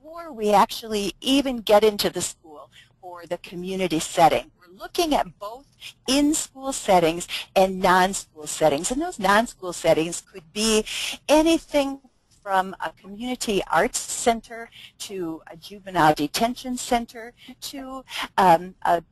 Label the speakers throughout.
Speaker 1: before we actually even get into the school or the community setting. We're looking at both in-school settings and non-school settings. And those non-school settings could be anything from a community arts center to a juvenile detention center to a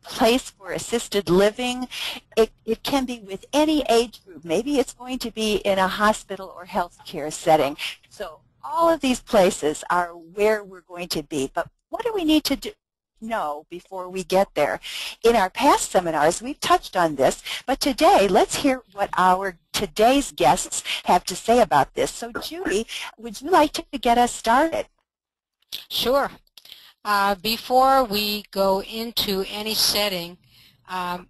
Speaker 1: place for assisted living. It can be with any age group. Maybe it's going to be in a hospital or healthcare setting. So all of these places are where we're going to be. But what do we need to know before we get there? In our past seminars, we've touched on this, but today, let's hear what our today's guests have to say about this. So Judy, would you like to get us started?
Speaker 2: Sure. Before we go into any setting,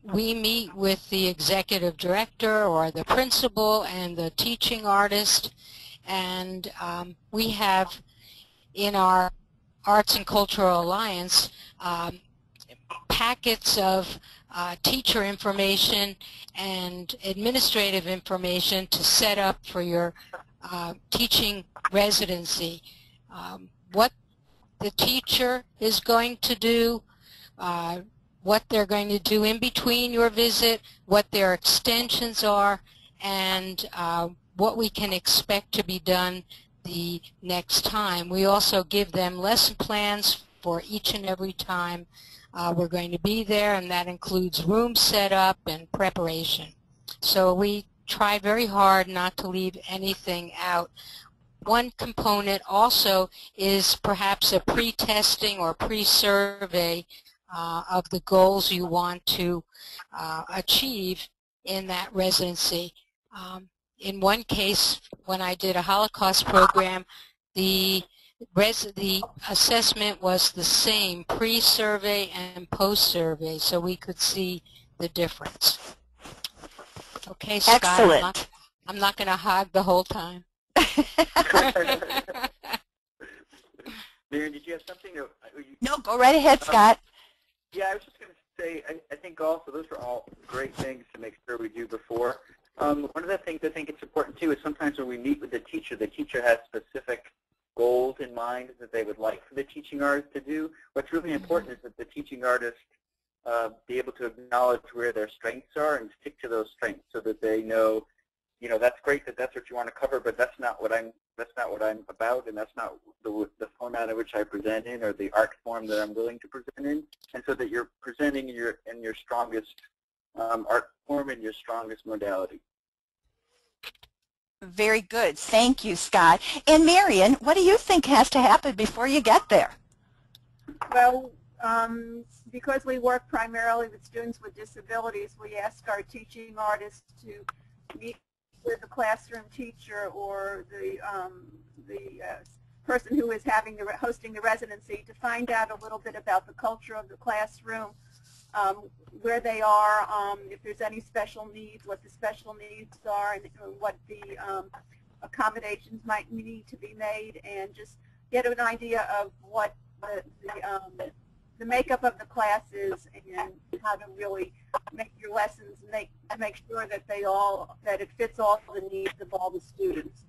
Speaker 2: we meet with the executive director or the principal and the teaching artist, and we have in our Arts and Cultural Alliance packets of teacher information and administrative information to set up for your teaching residency. What the teacher is going to do, what they're going to do in between your visit, what their extensions are, and what we can expect to be done the next time. We also give them lesson plans for each and every time we're going to be there, and that includes room setup and preparation. So we try very hard not to leave anything out. One component also is perhaps a pre-testing or pre-survey of the goals you want to achieve in that residency. In one case, when I did a Holocaust program, the assessment was the same pre-survey and post-survey, so we could see the difference. Okay, Scott,
Speaker 1: excellent.
Speaker 2: I'm not going to hog the whole time.
Speaker 3: Miriam, did you have something?
Speaker 1: No, go right ahead, Scott.
Speaker 3: Yeah, I was just going to say, I think also those are all great things to make sure we do before. One of the things I think it's important too is sometimes when we meet with the teacher has specific goals in mind that they would like for the teaching artist to do. What's really important is that the teaching artist be able to acknowledge where their strengths are and stick to those strengths so that they know, you know, that's great that that's what you want to cover, but that's not what I'm about, and that's not the format in which I present in or the art form that I'm willing to present in, and so that you're presenting in your strongest art form and your strongest modality.
Speaker 1: Very good. Thank you, Scott. And Marion, what do you think has to happen before you get there?
Speaker 4: Well, because we work primarily with students with disabilities, we ask our teaching artists to meet with the classroom teacher or the person who is hosting the residency to find out a little bit about the culture of the classroom, where they are, if there's any special needs, what the special needs are, and what the accommodations might need to be made, and just get an idea of what the makeup of the class is and how to really make your lessons make sure that that it fits all the needs of all the students.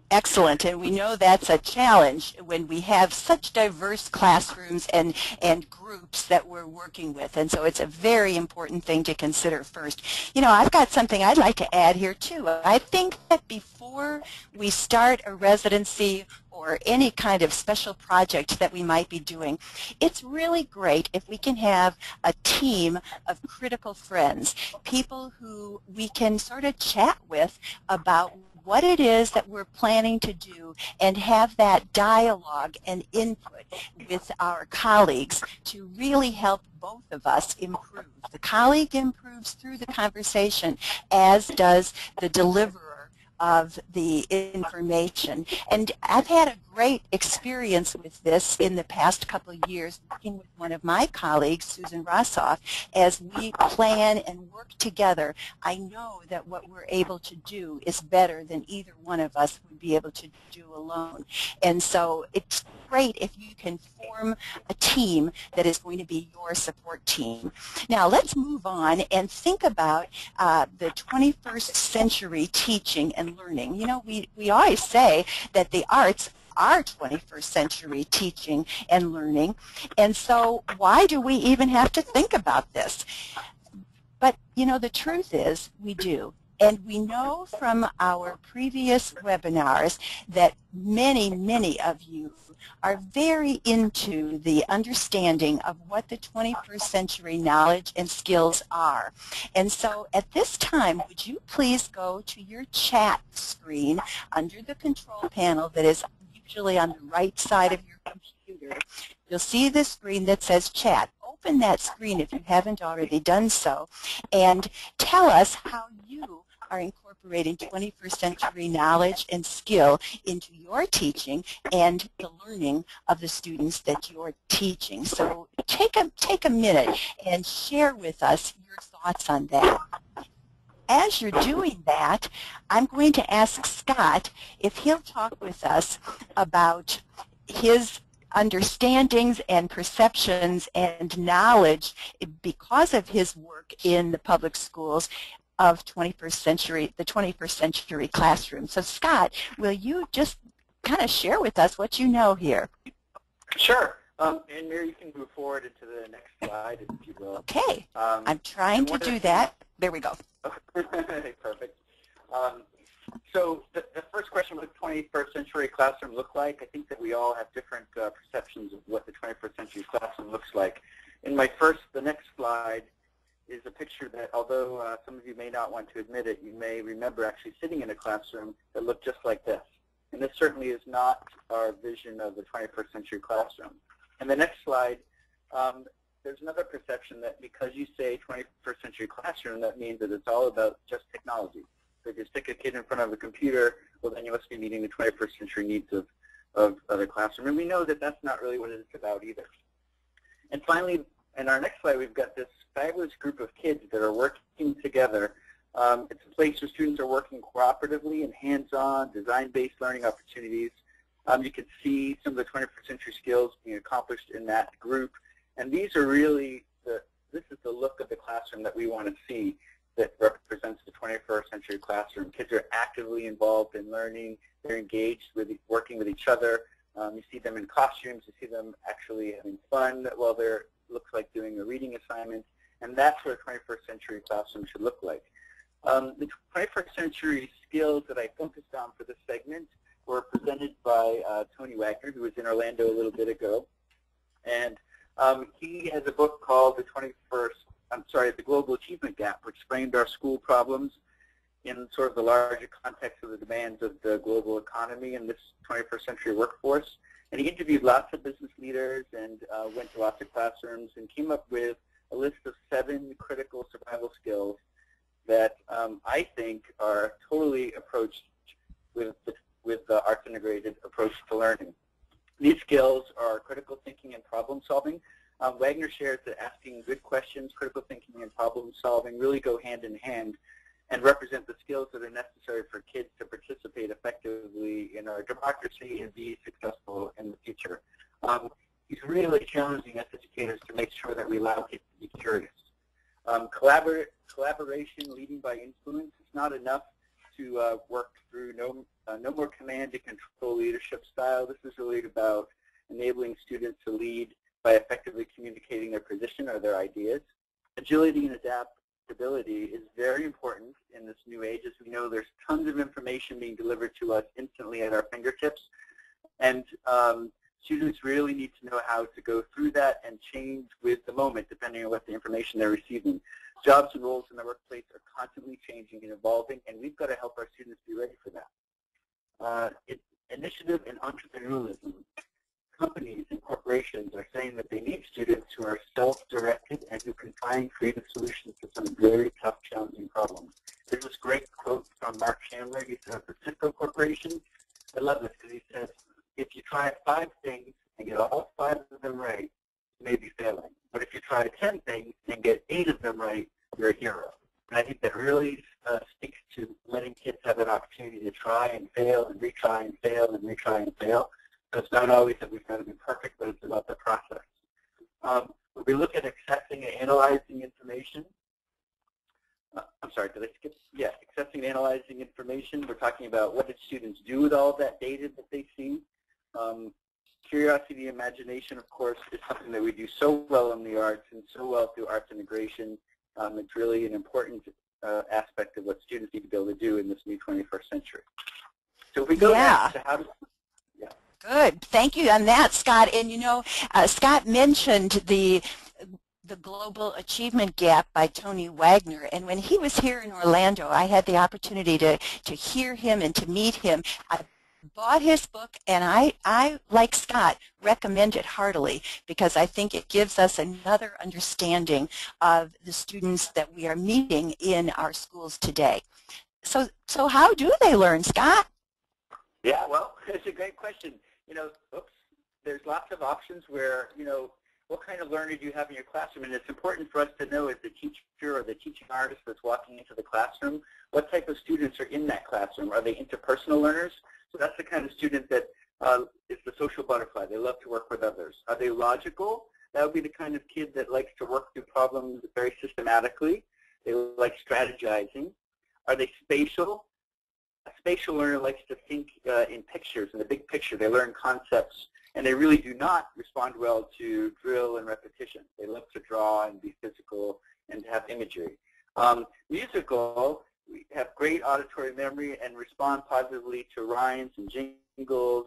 Speaker 1: Excellent, and we know that's a challenge when we have such diverse classrooms and groups that we're working with, and so it's a very important thing to consider first. You know, I've got something I'd like to add here too. I think that before we start a residency or any kind of special project that we might be doing, it's really great if we can have a team of critical friends, people who we can sort of chat with about what it is that we're planning to do and have that dialogue and input with our colleagues to really help both of us improve. The colleague improves through the conversation, as does the deliverer of the information. And I've had a great experience with this in the past couple of years working with one of my colleagues, Susan Rossoff, as we plan and work together. I know that what we're able to do is better than either one of us would be able to do alone. And so it's great if you can form a team that is going to be your support team. Now let's move on and think about the 21st century teaching and learning. You know, we always say that the arts our 21st century teaching and learning. And so why do we even have to think about this? But, you know, the truth is we do. And we know from our previous webinars that many, many of you are very into the understanding of what the 21st century knowledge and skills are. And so at this time, would you please go to your chat screen under the control panel that is usually on the right side of your computer. You'll see the screen that says chat. Open that screen if you haven't already done so, and tell us how you are incorporating 21st century knowledge and skill into your teaching and the learning of the students that you're teaching. So take a minute and share with us your thoughts on that. As you're doing that, I'm going to ask Scott if he'll talk with us about his understandings and perceptions and knowledge because of his work in the public schools of the 21st century classroom. So Scott, will you just kind of share with us what you know here?
Speaker 3: Sure. And Mary, you can move forward into the next slide, if you will.
Speaker 1: Okay. I'm trying to do that. There we go.
Speaker 3: Perfect. So the first question, what the 21st century classroom look like? I think that we all have different perceptions of what the 21st century classroom looks like. In the next slide is a picture that, although some of you may not want to admit it, you may remember actually sitting in a classroom that looked just like this. And this certainly is not our vision of the 21st century classroom. And the next slide, there's another perception that because you say 21st century classroom, that means that it's all about just technology. So if you stick a kid in front of a computer, well, then you must be meeting the 21st century needs of the classroom. And we know that that's not really what it's about either. And finally, in our next slide, we've got this fabulous group of kids that are working together. It's a place where students are working cooperatively and hands-on, design-based learning opportunities. You can see some of the 21st century skills being accomplished in that group. And these are really, this is the look of the classroom that we want to see that represents the 21st century classroom. Kids are actively involved in learning. They're engaged with working with each other. You see them in costumes. You see them actually having fun while they're, looks like doing a reading assignment. And that's what a 21st century classroom should look like. The 21st century skills that I focused on for this segment were presented by Tony Wagner, who was in Orlando a little bit ago. And he has a book called The Global Achievement Gap, which framed our school problems in sort of the larger context of the demands of the global economy and this 21st century workforce. And he interviewed lots of business leaders and went to lots of classrooms and came up with a list of 7 critical survival skills that I think are totally approached with the arts integrated approach to learning. These skills are critical thinking and problem solving. Wagner shares that asking good questions, critical thinking, and problem solving really go hand in hand and represent the skills that are necessary for kids to participate effectively in our democracy and be successful in the future. He's really challenging us educators to make sure that we allow kids to be curious. Collaboration, leading by influence, is not enough to work through no more command and control leadership style. This is really about enabling students to lead by effectively communicating their position or their ideas. Agility and adaptability is very important in this new age. As we know, there's tons of information being delivered to us instantly at our fingertips. And students really need to know how to go through that and change with the moment, depending on what the information they're receiving. Jobs and roles in the workplace are constantly changing and evolving, and we've got to help our students be ready for that. Initiative and entrepreneurialism. Companies and corporations are saying that they need students who are self-directed and who can find creative solutions to some very tough, challenging problems. There's this great quote from Mark Chandler. He said, for Cisco Corporation, I love this because he says, if you try 5 things and get all 5 of them right, you may be failing. But if you try 10 things and get 8 of them right, you're a hero. And I think that really speaks to letting kids have an opportunity to try and fail and retry and fail and retry and fail. So it's not always that we've got to be perfect, but it's about the process. When we look at accessing and analyzing information, I'm sorry, did I skip? Yeah, accessing and analyzing information. We're talking about what did students do with all of that data that they see. Curiosity, imagination, of course, is something that we do so well in the arts and so well through arts integration. It's really an important aspect of what students need to be able to do in this new 21st century. So if we go next to how to...
Speaker 1: Good. Thank you on that, Scott. And you know, Scott mentioned the Global Achievement Gap by Tony Wagner. And when he was here in Orlando, I had the opportunity to hear him and to meet him. I bought his book, and I, like Scott, recommend it heartily because I think it gives us another understanding of the students that we are meeting in our schools today. So how do they learn, Scott?
Speaker 3: Yeah, well, it's a great question. You know, there's lots of options where, you know, what kind of learner do you have in your classroom? And it's important for us to know as the teacher or the teaching artist that's walking into the classroom, what type of students are in that classroom. Are they interpersonal learners? So that's the kind of student that is the social butterfly. They love to work with others. Are they logical? That would be the kind of kid that likes to work through problems very systematically. They like strategizing. Are they spatial? A spatial learner likes to think in pictures, in the big picture. They learn concepts, and they really do not respond well to drill and repetition. They love to draw and be physical and to have imagery. Musical, we have great auditory memory and respond positively to rhymes and jingles,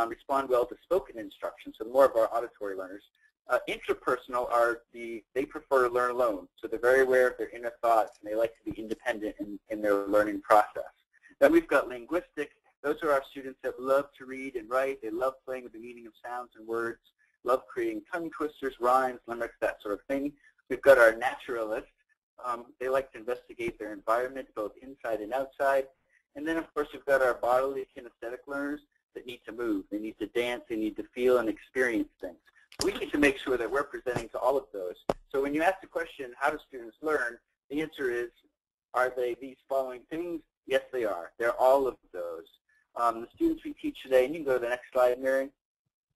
Speaker 3: respond well to spoken instruction, so more of our auditory learners. Interpersonal they prefer to learn alone, so they're very aware of their inner thoughts, and they like to be independent in their learning process. Then we've got linguistic. Those are our students that love to read and write. They love playing with the meaning of sounds and words, love creating tongue twisters, rhymes, limericks, that sort of thing. We've got our naturalists. They like to investigate their environment, both inside and outside. And then, of course, we've got our bodily kinesthetic learners that need to move. They need to dance. They need to feel and experience things. We need to make sure that we're presenting to all of those. So when you ask the question, how do students learn, the answer is, are they these following things? Yes, they are. They're all of those. The students we teach today, and you can go to the next slide, Mary.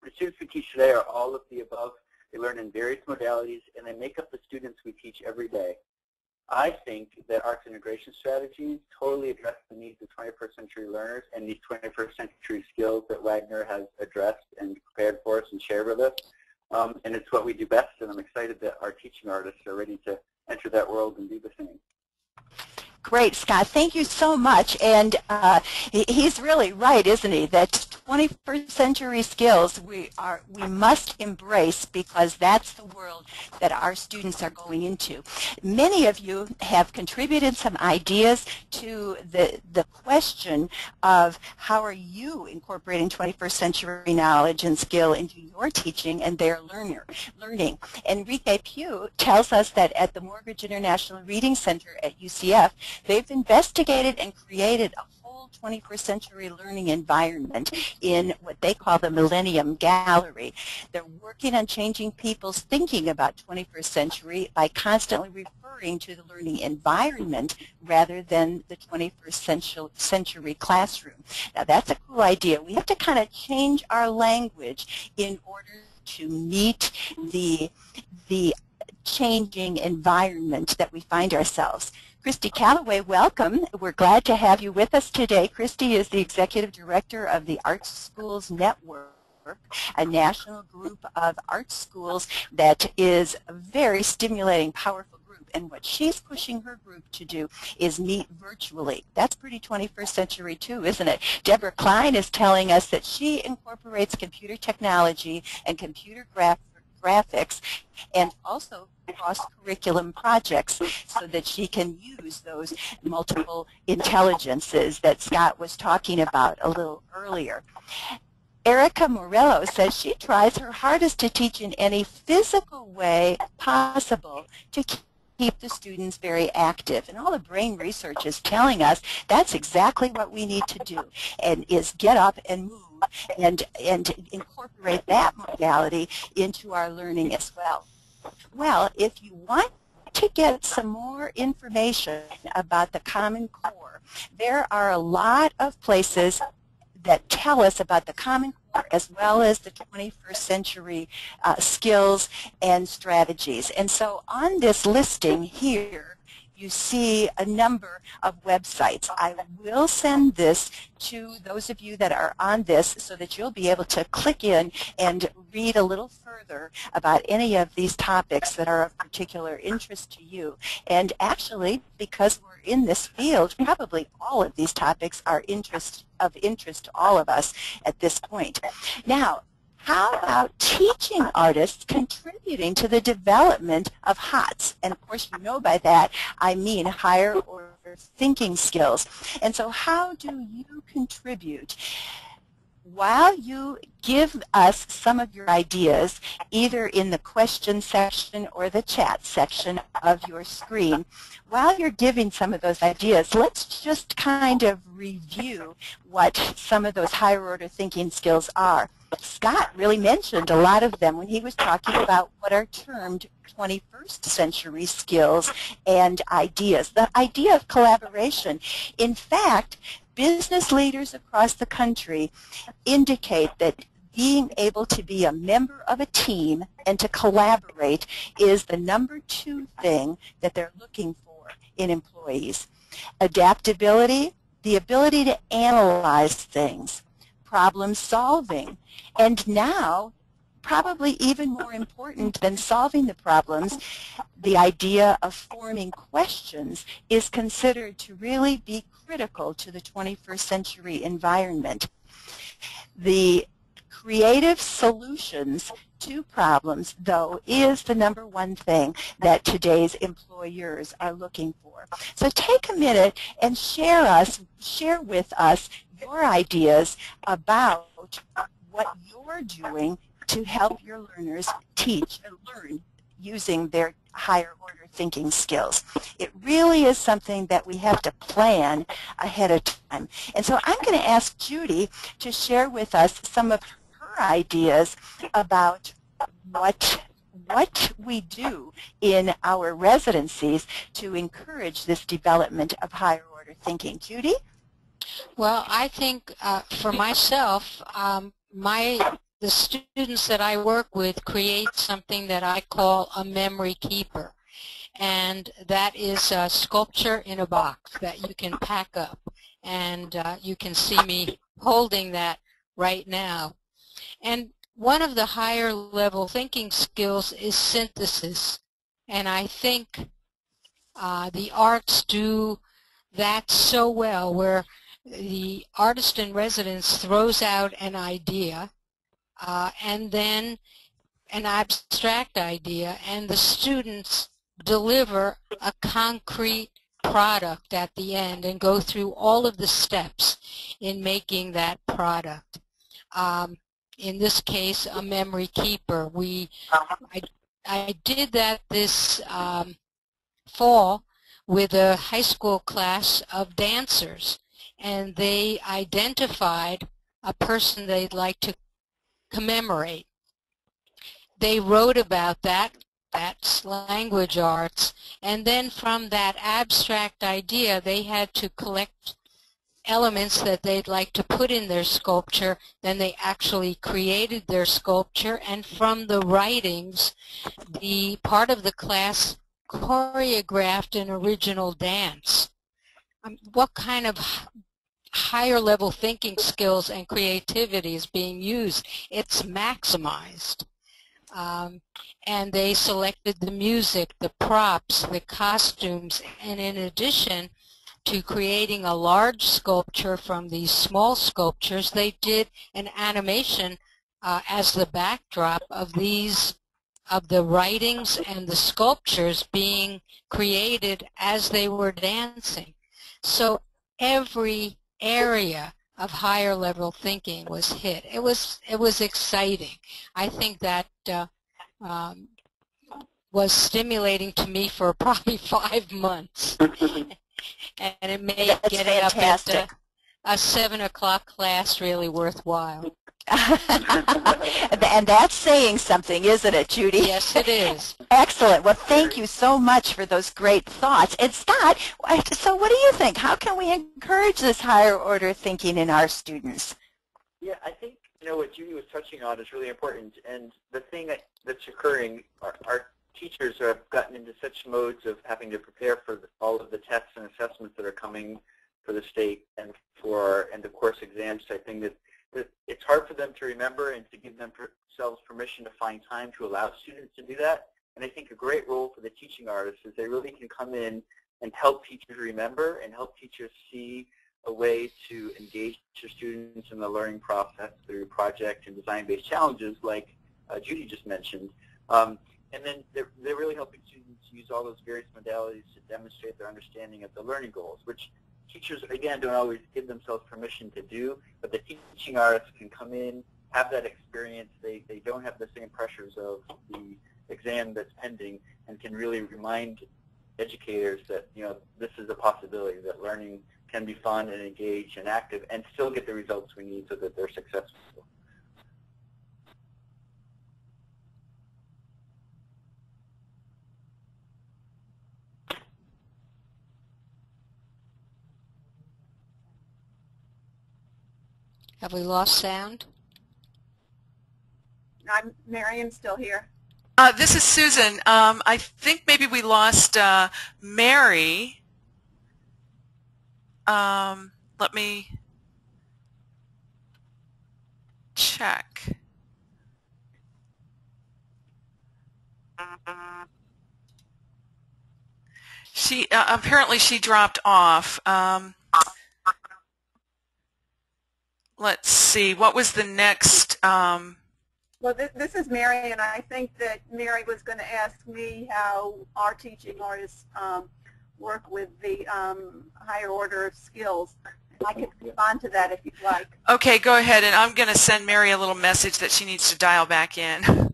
Speaker 3: The students we teach today are all of the above. They learn in various modalities, and they make up the students we teach every day. I think that arts integration strategies totally address the needs of 21st century learners and these 21st century skills that Wagner has addressed and prepared for us and shared with us. And it's what we do best, and I'm excited that our teaching artists are ready to enter that world and do the same.
Speaker 1: Great, Scott. Thank you so much. And he's really right, isn't he, that 21st century skills we must embrace because that's the world that our students are going into. Many of you have contributed some ideas to the question of how are you incorporating 21st century knowledge and skill into your teaching and their learning. Enrique Pugh tells us that at the Mortgage International Reading Center at UCF, they've investigated and created a whole 21st century learning environment in what they call the Millennium Gallery. They're working on changing people's thinking about 21st century by constantly referring to the learning environment rather than the 21st century classroom. Now that's a cool idea. We have to kind of change our language in order to meet the changing environment that we find ourselves. Christy Calloway, welcome. We're glad to have you with us today. Christy is the Executive Director of the Art Schools Network, a national group of art schools that is a very stimulating, powerful group. And what she's pushing her group to do is meet virtually. That's pretty 21st century too, isn't it? Deborah Klein is telling us that she incorporates computer technology and computer graphics and also cross-curriculum projects so that she can use those multiple intelligences that Scott was talking about a little earlier. Erica Morello says she tries her hardest to teach in any physical way possible to keep the students very active. And all the brain research is telling us that's exactly what we need to do, and is get up and move and incorporate that modality into our learning as well. Well, if you want to get some more information about the Common Core, there are a lot of places that tell us about the Common Core as well as the 21st century skills and strategies. And so on this listing here, you see a number of websites. I will send this to those of you that are on this so that you'll be able to click in and read a little further about any of these topics that are of particular interest to you. And actually, because we're in this field, probably all of these topics are of interest to all of us at this point. Now, how about teaching artists contributing to the development of HOTS? And of course, you know by that, I mean higher order thinking skills. And so how do you contribute? While you give us some of your ideas, either in the question section or the chat section of your screen, while you're giving some of those ideas, let's just kind of review what some of those higher order thinking skills are. Scott really mentioned a lot of them when he was talking about what are termed 21st century skills and ideas. The idea of collaboration. In fact, business leaders across the country indicate that being able to be a member of a team and to collaborate is the #2 thing that they're looking for in employees. Adaptability, the ability to analyze things, problem solving, and now, probably even more important than solving the problems, the idea of forming questions is considered to really be critical to the 21st century environment. The creative solutions to problems, though, is the #1 thing that today's employers are looking for. So take a minute and share with us your ideas about what you're doing to help your learners teach and learn using their higher order thinking skills. It really is something that we have to plan ahead of time. And so I'm going to ask Judy to share with us some of her ideas about what we do in our residencies to encourage this development of higher order thinking. Judy?
Speaker 2: Well, I think for myself, the students that I work with create something that I call a memory keeper. And that is a sculpture in a box that you can pack up. And you can see me holding that right now. And one of the higher level thinking skills is synthesis. And I think the arts do that so well, where the artist in residence throws out an idea and then an abstract idea, and the students deliver a concrete product at the end and go through all of the steps in making that product. In this case, a memory keeper. I did that this fall with a high school class of dancers, and they identified a person they'd like to commemorate. They wrote about that. That's language arts. And then from that abstract idea, they had to collect elements that they'd like to put in their sculpture. Then they actually created their sculpture. And from the writings, the part of the class choreographed an original dance. What kind of higher level thinking skills and creativity is being used? It's maximized. And they selected the music, the props, the costumes, and in addition to creating a large sculpture from these small sculptures, they did an animation as the backdrop of the writings and the sculptures being created as they were dancing. So every area of higher level thinking was hit. It was exciting. I think that was stimulating to me for probably 5 months. And it made getting up at a 7 o'clock class really worthwhile.
Speaker 1: And that's saying something, isn't it, Judy?
Speaker 2: Yes, it is.
Speaker 1: Excellent. Well, thank you so much for those great thoughts. And Scott, so what do you think? How can we encourage this higher order thinking in our students?
Speaker 3: Yeah, I think what Judy was touching on is really important. And the thing that's occurring, our teachers have gotten into such modes of having to prepare for all of the tests and assessments that are coming for the state and for end of course exams type thing that it's hard for them to remember and to give themselves permission to find time to allow students to do that. And I think a great role for the teaching artists is they really can come in and help teachers remember and help teachers see a way to engage their students in the learning process through project and design-based challenges like Judy just mentioned. And then they're really helping students use all those various modalities to demonstrate their understanding of the learning goals, which teachers, again, don't always give themselves permission to do, but the teaching artists can come in, have that experience. They don't have the same pressures of the exam that's pending and can really remind educators that, you know, this is a possibility, that learning can be fun and engaged and active and still get the results we need so that they're successful.
Speaker 2: Have we lost sound?
Speaker 4: I'm Marion's still here.
Speaker 5: This is Susan. I think maybe we lost Mary. Let me check. She apparently she dropped off. Let's see. What was the next?
Speaker 4: Well, this is Mary, and I think that Mary was going to ask me how our teaching artists work with the higher order of skills. I could respond to that if you'd like.
Speaker 5: Okay, go ahead, and I'm going to send Mary a little message that she needs to dial back in.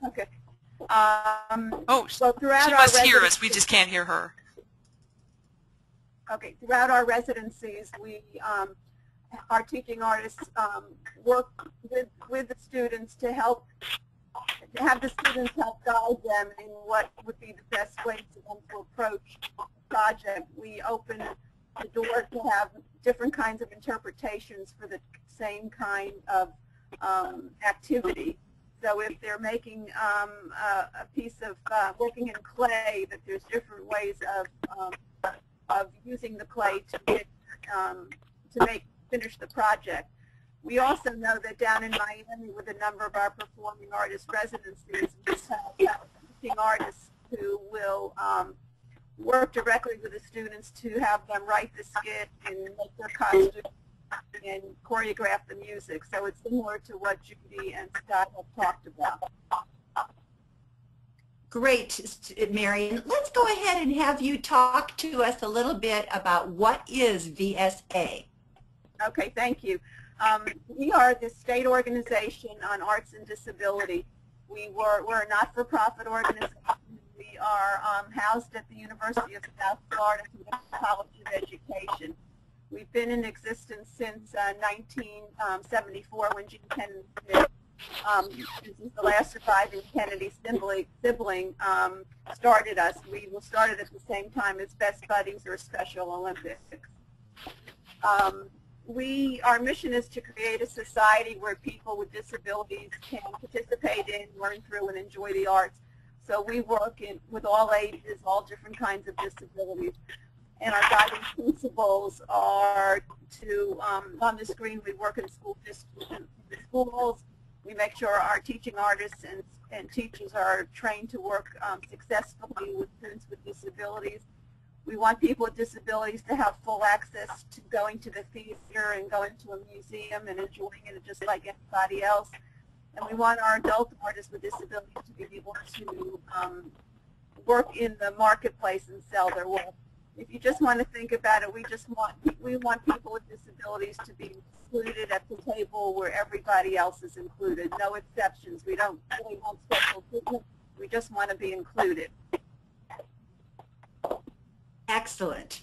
Speaker 4: Okay.
Speaker 5: Oh,
Speaker 4: well, throughout
Speaker 5: she
Speaker 4: our
Speaker 5: must hear us. We just can't hear her.
Speaker 4: Okay. Throughout our residencies, our teaching artists work with the students to have the students help guide them in what would be the best way for them to approach the project. We open the door to have different kinds of interpretations for the same kind of activity. So if they're making a piece of working in clay, that there's different ways of using the clay to finish the project. We also know that down in Miami, with a number of our performing artist residencies, we have teaching artists who will work directly with the students to have them write the skit and make their costumes and choreograph the music. So it's similar to what Judy and Scott have talked about.
Speaker 1: Great, Marion. Let's go ahead and have you talk to us a little bit about what is VSA.
Speaker 4: Okay, thank you. We are the state organization on arts and disability. We're a not-for-profit organization. We are housed at the University of South Florida College of Education. We've been in existence since 1974 when Gene Kennedy Smith, this is the last surviving Kennedy sibling, started us. We started at the same time as Best Buddies or Special Olympics. Our mission is to create a society where people with disabilities can participate in, learn through, and enjoy the arts. So we work with all ages, all different kinds of disabilities. And our guiding principles are to, on the screen, we work in schools. We make sure our teaching artists and teachers are trained to work successfully with students with disabilities. We want people with disabilities to have full access to going to the theater and going to a museum and enjoying it just like anybody else. And we want our adult artists with disabilities to be able to work in the marketplace and sell their work. If you just want to think about it, we want people with disabilities to be included at the table where everybody else is included. No exceptions. We don't really want special treatment. We just want to be included.
Speaker 1: Excellent.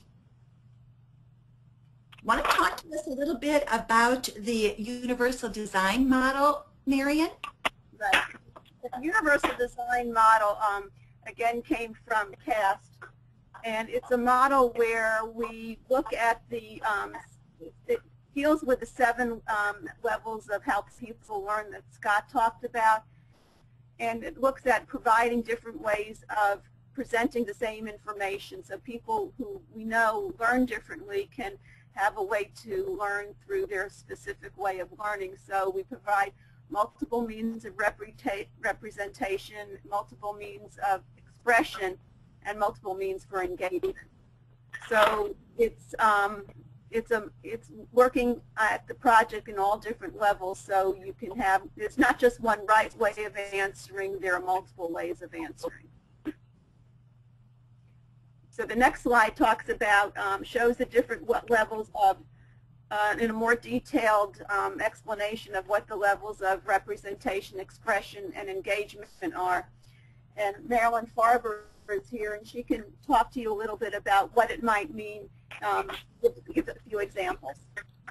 Speaker 1: Want to talk to us a little bit about the universal design model, Marion?
Speaker 4: Right. The universal design model, again, came from CAST, and it's a model where we look at it deals with the 7 levels of how people learn that Scott talked about. and it looks at providing different ways of presenting the same information. So people who we know learn differently can have a way to learn through their specific way of learning. So we provide multiple means of representation, multiple means of expression, and multiple means for engagement. So it's working at the project in all different levels, so you can have, it's not just one right way of answering, there are multiple ways of answering. So the next slide talks about, shows the different levels of, in a more detailed explanation of what the levels of representation, expression, and engagement are. And Marilyn Farber is here, and she can talk to you a little bit about what it might mean. Give a few examples.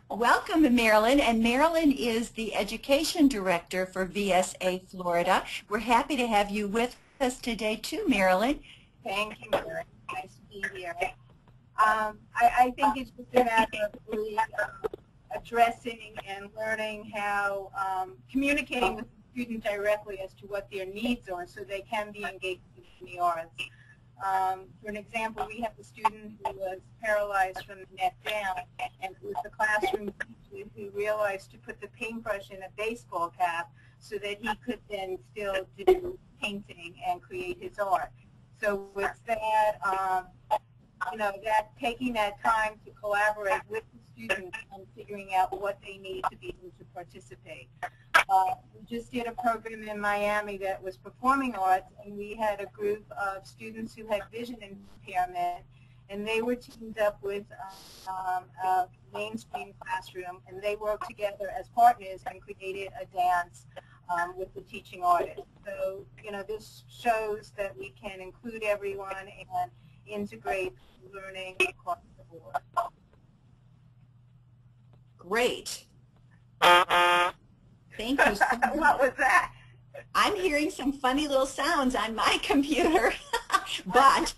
Speaker 1: Welcome, Marilyn, and Marilyn is the Education Director for VSA Florida. We're happy to have you with us today too, Marilyn.
Speaker 6: Thank you, Mary. Nice to be here. I think it's just a matter of really addressing and learning how, communicating with the student directly as to what their needs are so they can be engaged in the arts. For an example, we have a student who was paralyzed from the neck down, and it was the classroom teacher who realized to put the paintbrush in a baseball cap so that he could then still do painting and create his art. So it's that, you know, that taking that time to collaborate with the students and figuring out what they need to be able to participate. We just did a program in Miami that was performing arts, and we had a group of students who had vision impairment, and they were teamed up with a mainstream classroom, and they worked together as partners and created a dance with the teaching artist. So, you know, this shows that we can include everyone and integrate learning across the board.
Speaker 1: Great. Thank you so much.
Speaker 4: What was that?
Speaker 1: I'm hearing some funny little sounds on my computer, but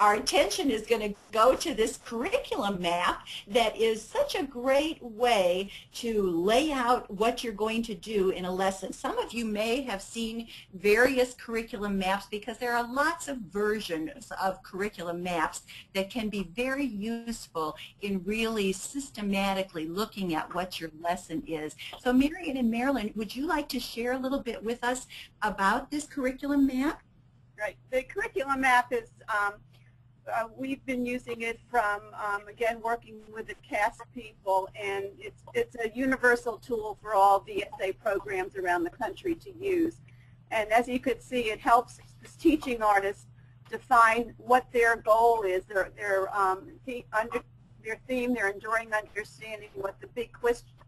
Speaker 1: our attention is going to go to this curriculum map that is such a great way to lay out what you're going to do in a lesson. Some of you may have seen various curriculum maps because there are lots of versions of curriculum maps that can be very useful in really systematically looking at what your lesson is. So Marion and Marilyn, would you like to share a little bit with us about this curriculum map?
Speaker 4: Right. The curriculum map is, we've been using it from, again, working with the CAST people, and it's a universal tool for all VSA programs around the country to use. And as you could see, it helps teaching artists define what their goal is, their theme, their enduring understanding, what the big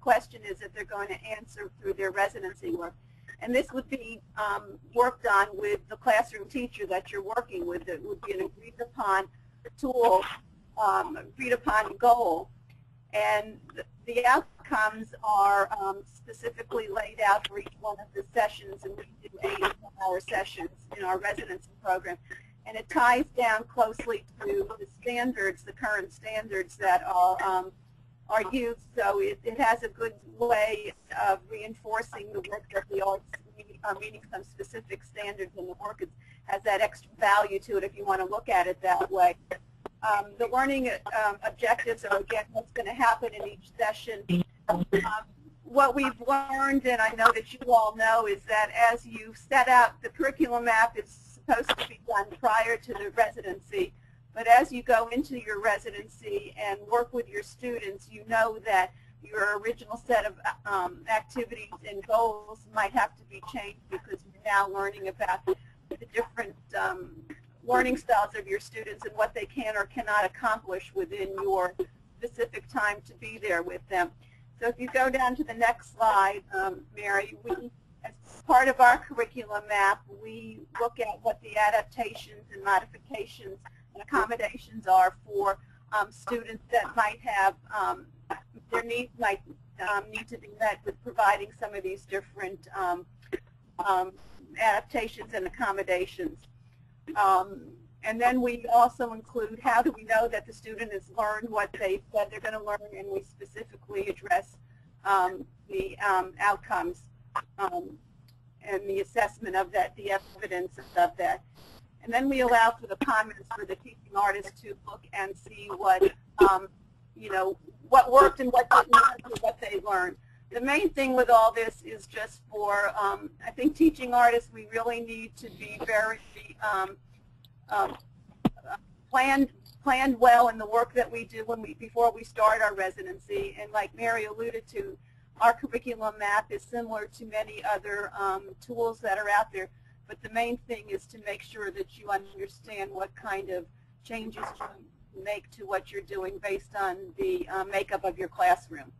Speaker 4: question is that they're going to answer through their residency work. And this would be worked on with the classroom teacher that you're working with. It would be an agreed upon tool, agreed upon goal. And the outcomes are specifically laid out for each one of the sessions, and we do 8-hour sessions in our residency program. And it ties down closely to the standards, the current standards that are used, so it has a good way of reinforcing the work that the arts are meeting some specific standards, and the work has that extra value to it if you want to look at it that way. The learning objectives are, again, what's going to happen in each session. What we've learned, and I know that you all know, is that as you set out, the curriculum map is supposed to be done prior to the residency. But as you go into your residency and work with your students, you know that your original set of activities and goals might have to be changed because you're now learning about the different learning styles of your students and what they can or cannot accomplish within your specific time to be there with them. So if you go down to the next slide, Mary, as part of our curriculum map, we look at what the adaptations and modifications and accommodations are for students that might have, their needs might need to be met with providing some of these different adaptations and accommodations. And then we also include how do we know that the student has learned what they said they're going to learn, and we specifically address the outcomes. the assessment of that, the evidence of that. And then we allow for the comments for the teaching artists to look and see what, you know, what worked and what didn't work and what they learned. The main thing with all this is just for, I think teaching artists, we really need to be very planned well in the work that we do before we start our residency. And like Mary alluded to, our curriculum map is similar to many other tools that are out there. But the main thing is to make sure that you understand what kind of changes you make to what you're doing based on the makeup of your classroom.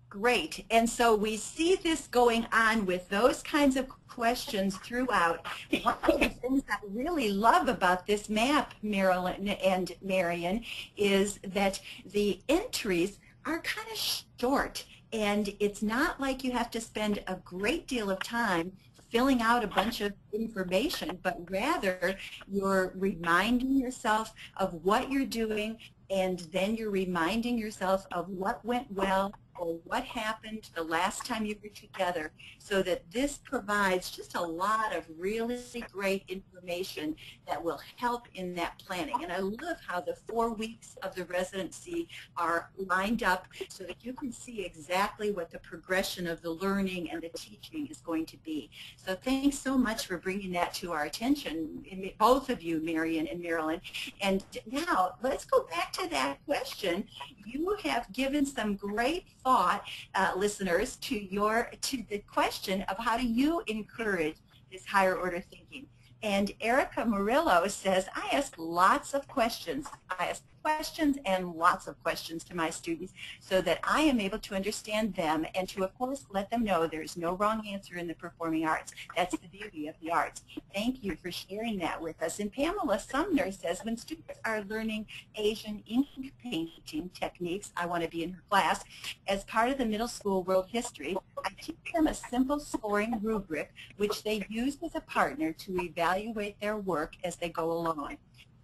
Speaker 1: Great. And so we see this going on with those kinds of questions throughout. One of the things I really love about this map, Marilyn and Marion, is that the entries are kind of short. And it's not like you have to spend a great deal of time filling out a bunch of information, but rather you're reminding yourself of what you're doing, and then you're reminding yourself of what went well or what happened the last time you were together, so that this provides just a lot of really great information that will help in that planning. And I love how the 4 weeks of the residency are lined up so that you can see exactly what the progression of the learning and the teaching is going to be. So thanks so much for bringing that to our attention, both of you, Marion and Marilyn. And now let's go back to that question. You have given some great thought, listeners, to the question of how do you encourage this higher order thinking. And Erica Murillo says, I ask lots of questions. I ask questions and lots of questions to my students so that I am able to understand them and to, of course, let them know there's no wrong answer in the performing arts. That's the beauty of the arts. Thank you for sharing that with us. And Pamela Sumner says, when students are learning Asian ink painting techniques, I want to be in her class, as part of the middle school world history, I teach them a simple scoring rubric which they use with a partner to evaluate their work as they go along.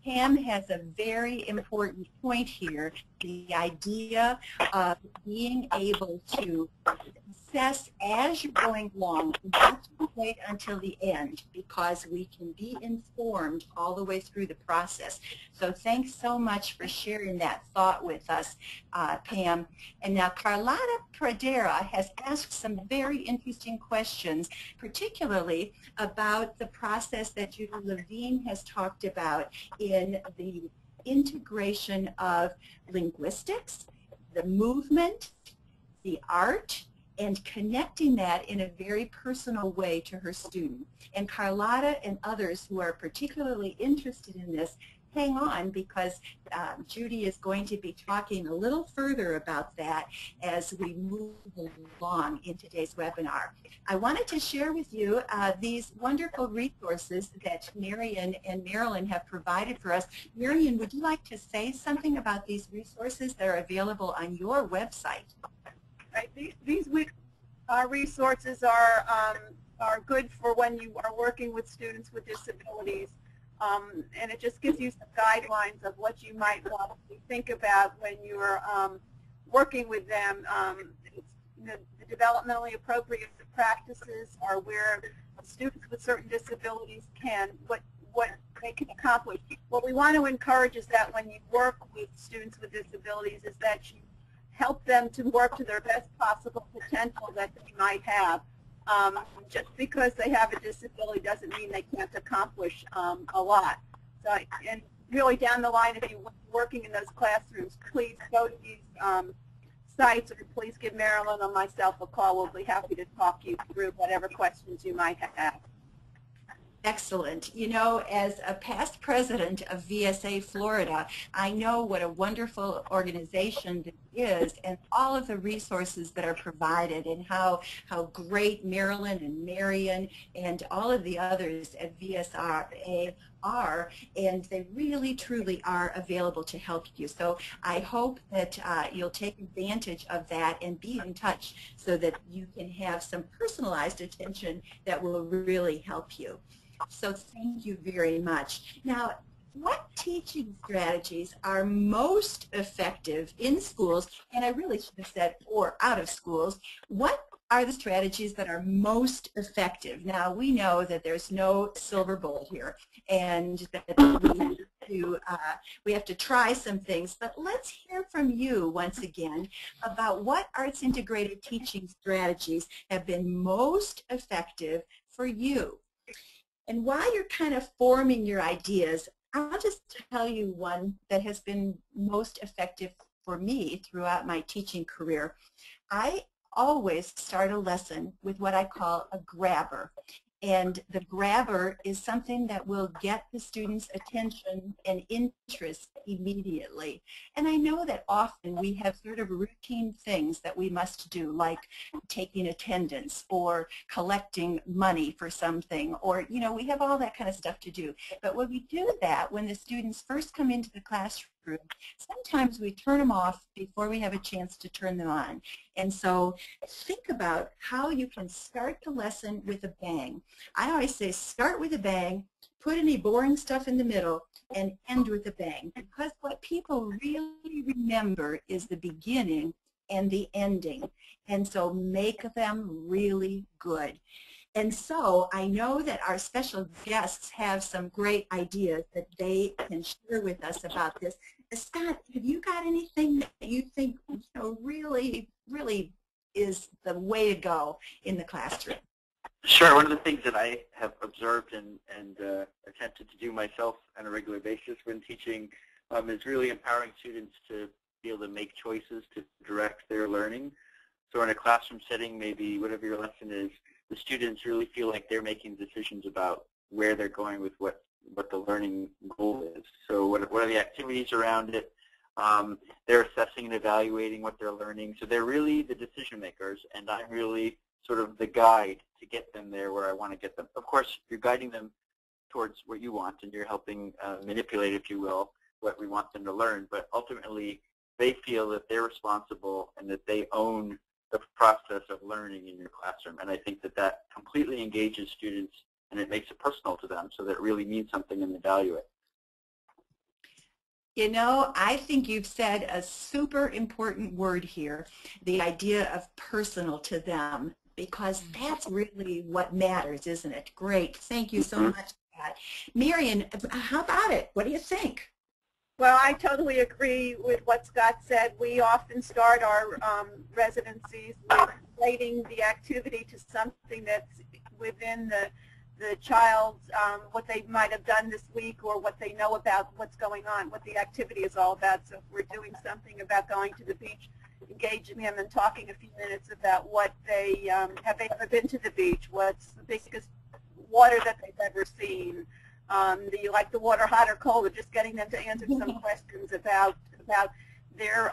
Speaker 1: Pam has a very important point here, the idea of being able to assess as you're going along, not to wait until the end, because we can be informed all the way through the process. So thanks so much for sharing that thought with us, Pam. And now Carlotta Pradera has asked some very interesting questions, particularly about the process that Judy Levine has talked about in the integration of linguistics, the movement, the art, and connecting that in a very personal way to her student. And Carlotta and others who are particularly interested in this, hang on, because Judy is going to be talking a little further about that as we move along in today's webinar. I wanted to share with you these wonderful resources that Marion and Marilyn have provided for us. Marion, would you like to say something about these resources that are available on your website?
Speaker 4: Right. These resources are good for when you are working with students with disabilities, and it just gives you some guidelines of what you might want to think about when you're working with them. The developmentally appropriate practices are where students with certain disabilities can, what they can accomplish. What we want to encourage is that when you work with students with disabilities is that you help them to work to their best possible potential that they might have. Just because they have a disability doesn't mean they can't accomplish a lot. So, and really down the line, if you're working in those classrooms, please go to these sites, or please give Marilyn or myself a call. We'll be happy to talk you through whatever questions you might have.
Speaker 1: Excellent. You know, as a past president of VSA Florida, I know what a wonderful organization this is and all of the resources that are provided, and how great Marilyn and Marion and all of the others at VSRA are, and they really truly are available to help you. So I hope that you'll take advantage of that and be in touch so that you can have some personalized attention that will really help you. So thank you very much. Now, what teaching strategies are most effective in schools, and I really should have said or out of schools, what are the strategies that are most effective? Now, we know that there's no silver bullet here, and that we have to try some things, but let's hear from you once again about what arts integrated teaching strategies have been most effective for you. And while you're kind of forming your ideas, I'll just tell you one that has been most effective for me throughout my teaching career. I always start a lesson with what I call a grabber. And the grabber is something that will get the students' attention and interest immediately. And I know that often we have sort of routine things that we must do, like taking attendance or collecting money for something, or, you know, we have all that kind of stuff to do. But when we do that, when the students first come into the classroom, sometimes we turn them off before we have a chance to turn them on. And so think about how you can start the lesson with a bang. I always say start with a bang, put any boring stuff in the middle, and end with a bang. Because what people really remember is the beginning and the ending. And so make them really good. And so I know that our special guests have some great ideas that they can share with us about this. Scott, have you got anything that you think, you know, really is the way to go in the classroom?
Speaker 3: Sure. One of the things that I have observed and attempted to do myself on a regular basis when teaching is really empowering students to be able to make choices to direct their learning. So in a classroom setting, maybe whatever your lesson is, the students really feel like they're making decisions about where they're going with what the learning goal is. So what are the activities around it? They're assessing and evaluating what they're learning. So they're really the decision makers, and I'm really sort of the guide to get them there where I want to get them. Of course, you're guiding them towards what you want, and you're helping manipulate, if you will, what we want them to learn. But ultimately, they feel that they're responsible and that they own the process of learning in your classroom. And I think that that completely engages students, and it makes it personal to them so that it really means something and they value it.
Speaker 1: You know, I think you've said a super important word here, the idea of personal to them, because that's really what matters, isn't it? Great. Thank you so much for that. Marion, how about it? What do you think?
Speaker 4: Well, I totally agree with what Scott said. We often start our residencies with relating the activity to something that's within the child's, what they might have done this week or what they know about what's going on, what the activity is all about. So if we're doing something about going to the beach, engaging them and talking a few minutes about what they, have they ever been to the beach, what's the biggest water that they've ever seen, do you like the water hot or cold, or just getting them to answer some questions about their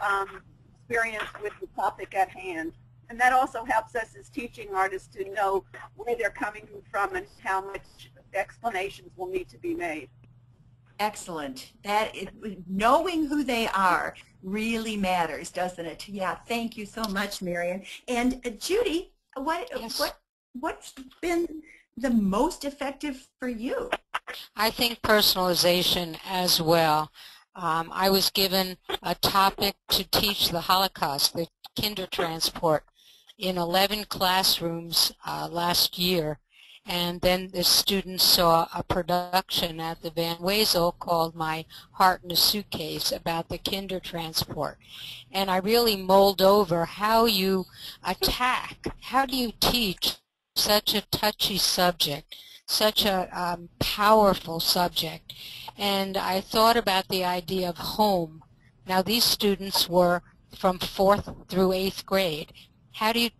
Speaker 4: experience with the topic at hand. And that also helps us as teaching artists to know where they're coming from and how much explanations will need to be made.
Speaker 1: Excellent. Knowing who they are really matters, doesn't it? Yeah, thank you so much, Marion. And Judy, what's been the most effective for you?
Speaker 2: I think personalization as well. I was given a topic to teach the Holocaust, the Kindertransport, in 11 classrooms last year. And then the students saw a production at the Van Wezel called My Heart in a Suitcase about the Kindertransport. And I really mulled over how you attack, how do you teach such a touchy subject, such a powerful subject. And I thought about the idea of home. Now these students were from 4th through 8th grade. How do you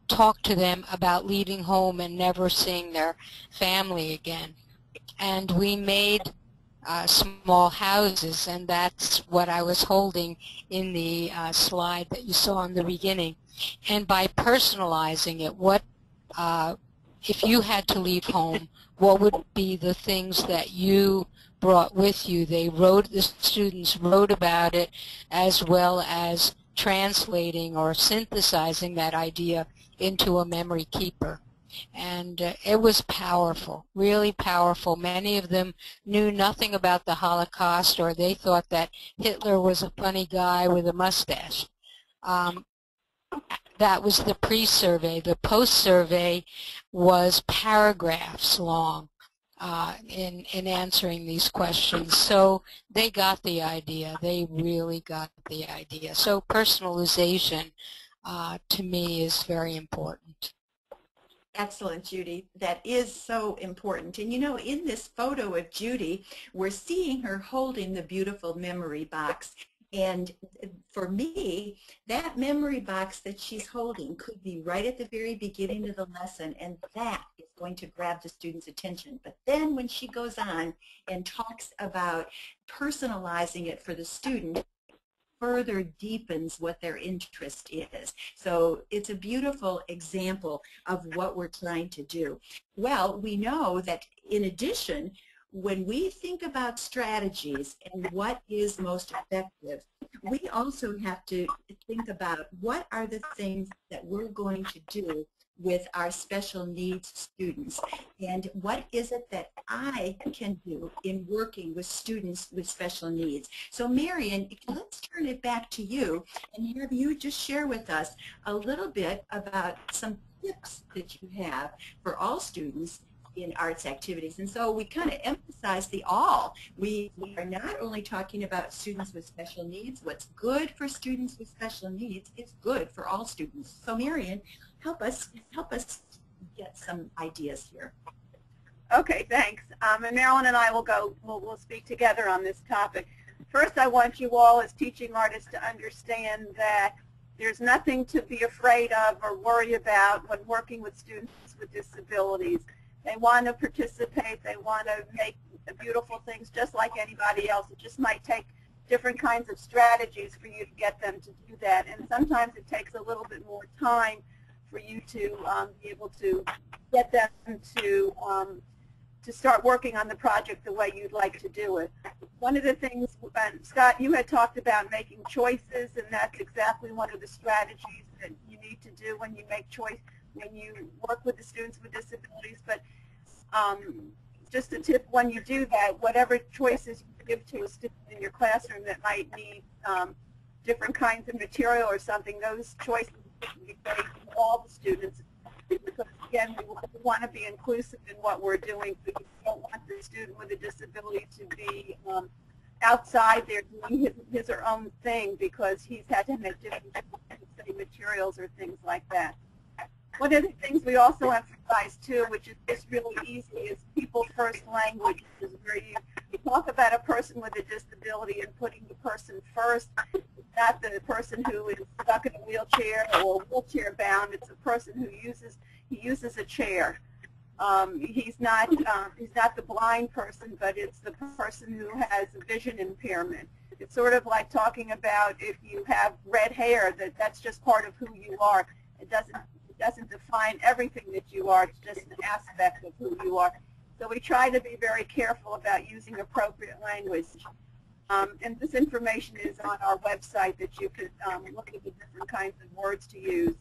Speaker 2: talk to them about leaving home and never seeing their family again? And we made small houses, and that's what I was holding in the slide that you saw in the beginning. And by personalizing it, what if you had to leave home, what would be the things that you brought with you? The students wrote about it, as well as translating or synthesizing that idea into a memory keeper. And it was powerful, really powerful. Many of them knew nothing about the Holocaust, or they thought that Hitler was a funny guy with a mustache. That was the pre-survey. The post-survey was paragraphs long in answering these questions. So they got the idea. They really got the idea. So personalization to me is very important.
Speaker 1: Excellent, Judy. That is so important. And you know, in this photo of Judy, we're seeing her holding the beautiful memory box. And for me, that memory box that she's holding could be right at the very beginning of the lesson, and that is going to grab the student's attention. But then when she goes on and talks about personalizing it for the student, further deepens what their interest is. So it's a beautiful example of what we're trying to do. Well, we know that in addition, when we think about strategies and what is most effective, we also have to think about what are the things that we're going to do with our special needs students, and what is it that I can do in working with students with special needs. So Marion, let's turn it back to you and have you just share with us a little bit about some tips that you have for all students in arts activities. And so we kind of emphasize the all. We are not only talking about students with special needs. What's good for students with special needs is good for all students. So Marion, help us get some ideas here.
Speaker 4: Okay, thanks. And Marilyn and I we'll speak together on this topic. First, I want you all as teaching artists to understand that there's nothing to be afraid of or worry about when working with students with disabilities. They want to participate. They want to make beautiful things just like anybody else. It just might take different kinds of strategies for you to get them to do that. And sometimes it takes a little bit more time for you to be able to get them to start working on the project the way you'd like to do it. One of the things, Scott, you had talked about making choices, and that's exactly one of the strategies that you need to do when you make choice, when you work with the students with disabilities. But just a tip, when you do that, whatever choices you give to a student in your classroom that might need different kinds of material or something, those choices should be made for all the students. Because again, we want to be inclusive in what we're doing. We don't want the student with a disability to be outside there doing his or own thing because he's had to make different materials or things like that. One of the things we also emphasize too, which is just really easy, is people first language. Is where you talk about a person with a disability and putting the person first, not the person who is stuck in a wheelchair or wheelchair bound. It's a person who uses a chair. He's not the blind person, but it's the person who has a vision impairment. It's sort of like talking about if you have red hair, that's just part of who you are. It doesn't define everything that you are. It's just an aspect of who you are. So we try to be very careful about using appropriate language. And this information is on our website that you could look at the different kinds of words to use.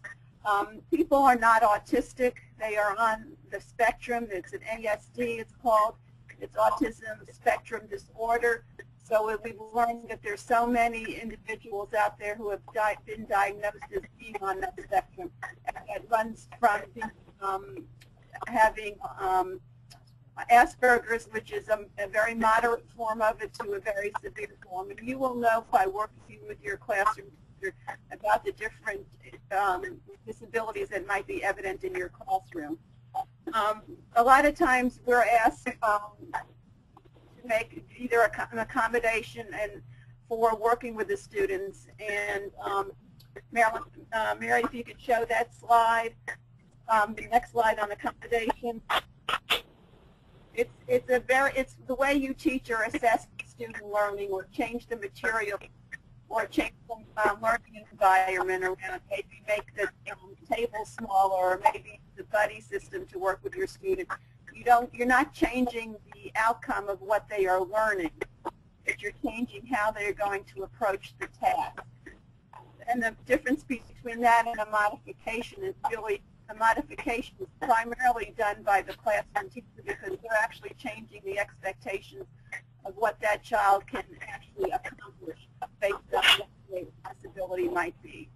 Speaker 4: People are not autistic. They are on the spectrum. It's an ASD, it's called. It's autism spectrum disorder. So we've learned that there's so many individuals out there who have been diagnosed as being on that spectrum. It runs from having Asperger's, which is a very moderate form of it, to a very severe form. And you will know by working with your classroom teacher about the different disabilities that might be evident in your classroom. A lot of times we're asked make either an accommodation and for working with the students. And Mary, if you could show that slide, the next slide on accommodation. It's the way you teach or assess student learning, or change the material, or change the learning environment around. Maybe make the table smaller, or maybe the buddy system to work with your student. You're not changing the outcome of what they are learning, but you're changing how they're going to approach the task. And the difference between that and a modification is really, a modification is primarily done by the classroom teacher because they're actually changing the expectations of what that child can actually accomplish based on what the disability might be.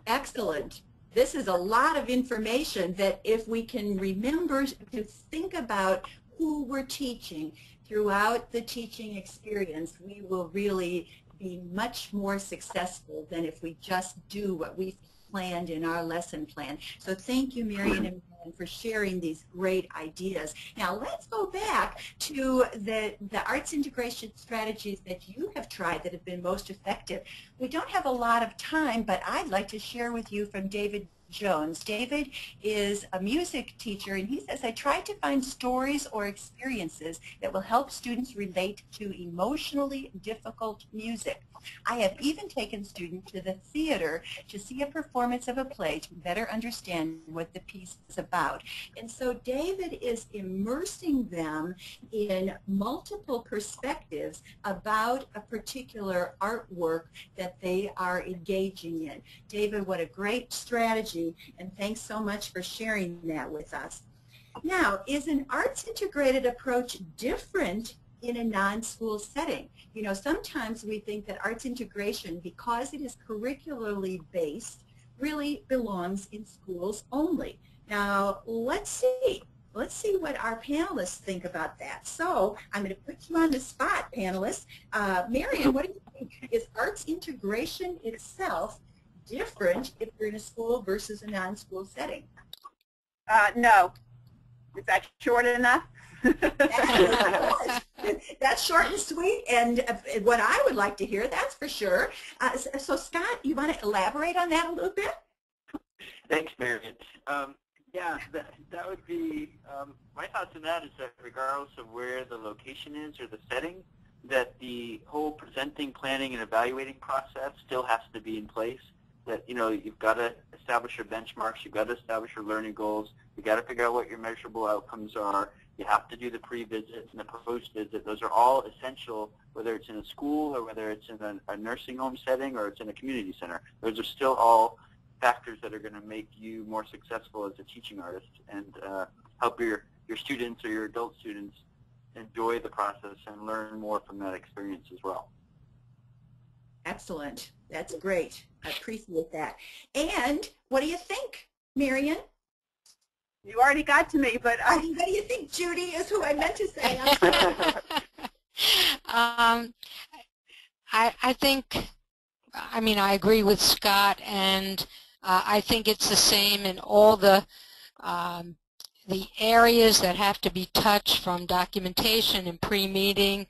Speaker 1: Excellent. This is a lot of information that if we can remember to think about who we're teaching throughout the teaching experience, we will really be much more successful than if we just do what we've planned in our lesson plan. So thank you, Marion and Brian, for sharing these great ideas. Now let's go back to the arts integration strategies that you have tried that have been most effective. We don't have a lot of time, but I'd like to share with you from David Jones. David is a music teacher, and he says, I try to find stories or experiences that will help students relate to emotionally difficult music. I have even taken students to the theater to see a performance of a play to better understand what the piece is about. And so David is immersing them in multiple perspectives about a particular artwork that they are engaging in. David, what a great strategy, and thanks so much for sharing that with us. Now, is an arts integrated approach different in a non-school setting? You know, sometimes we think that arts integration, because it is curricularly based, really belongs in schools only. Now, let's see what our panelists think about that. So I'm going to put you on the spot, panelists. Marion, what do you think? Is arts integration itself different if you're in a school versus a non-school setting?
Speaker 4: No. Is that short enough?
Speaker 1: That's short and sweet, and what I would like to hear, that's for sure. So Scott, you want to elaborate on that a little bit?
Speaker 3: Thanks, Marion. Yeah, that would be, my thoughts on that is that regardless of where the location is or the setting, that the whole presenting, planning, and evaluating process still has to be in place. That, you know, you've got to establish your benchmarks, you've got to establish your learning goals, you've got to figure out what your measurable outcomes are, you have to do the pre-visit and the post-visit. Those are all essential, whether it's in a school or whether it's in a nursing home setting or it's in a community center. Those are still all factors that are going to make you more successful as a teaching artist and help your students or your adult students enjoy the process and learn more from that experience as well.
Speaker 1: Excellent. That's great. I appreciate that. And what do you think, Marion?
Speaker 4: You already got to me, but
Speaker 1: what do you think, Judy, is who I meant to say.
Speaker 2: I think, I mean, I agree with Scott, and I think it's the same in all the areas that have to be touched, from documentation and pre-meeting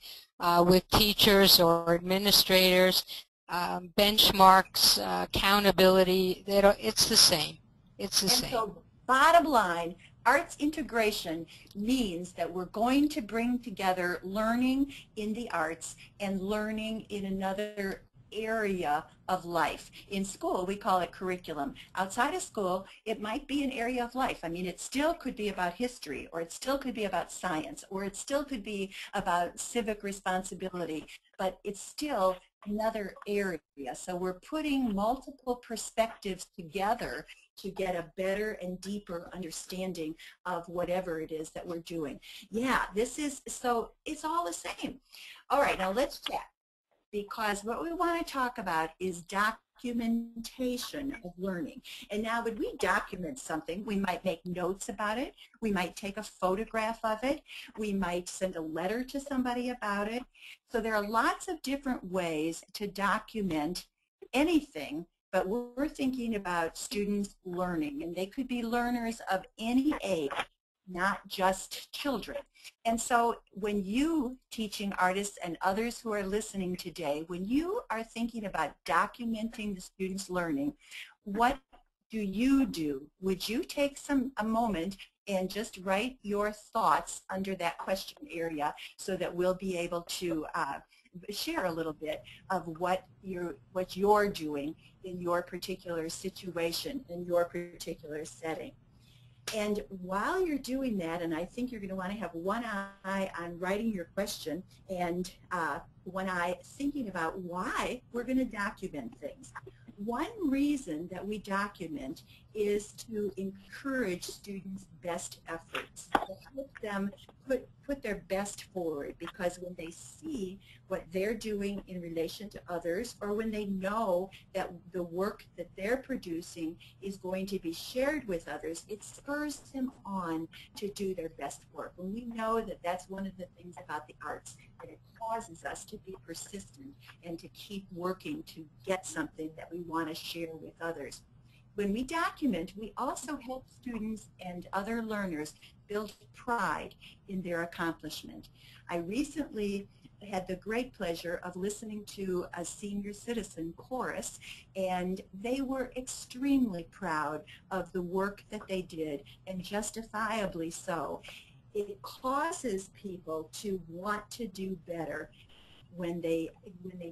Speaker 2: with teachers or administrators, benchmarks, accountability. It's the same. It's the same.
Speaker 1: So, bottom line, arts integration means that we're going to bring together learning in the arts and learning in another area of life. In school, we call it curriculum. Outside of school, it might be an area of life. I mean, it still could be about history, or it still could be about science, or it still could be about civic responsibility, but it's still another area. So we're putting multiple perspectives together to get a better and deeper understanding of whatever it is that we're doing. Yeah, so it's all the same. All right, now let's chat, because what we want to talk about is documentation of learning. And now when we document something, we might make notes about it, we might take a photograph of it, we might send a letter to somebody about it. So there are lots of different ways to document anything, but we're thinking about students learning, and they could be learners of any age, not just children. And so when you, teaching artists and others who are listening today, when you are thinking about documenting the students' learning, what do you do? Would you take a moment and just write your thoughts under that question area so that we'll be able to share a little bit of what you're doing in your particular situation, in your particular setting. And while you're doing that, and I think you're going to want to have one eye on writing your question and one eye thinking about why we're going to document things. One reason that we document is to encourage students' best efforts, to help them
Speaker 7: put their best forward, because when they see what they're doing in relation to others, or when they know that the work that they're producing is going to be shared with others, it spurs them on to do their best work. And we know that that's one of the things about the arts, that it causes us to be persistent and to keep working to get something that we want to share with others. When we document, we also help students and other learners build pride in their accomplishment. I recently had the great pleasure of listening to a senior citizen chorus, and they were extremely proud of the work that they did, and justifiably so. It causes people to want to do better when they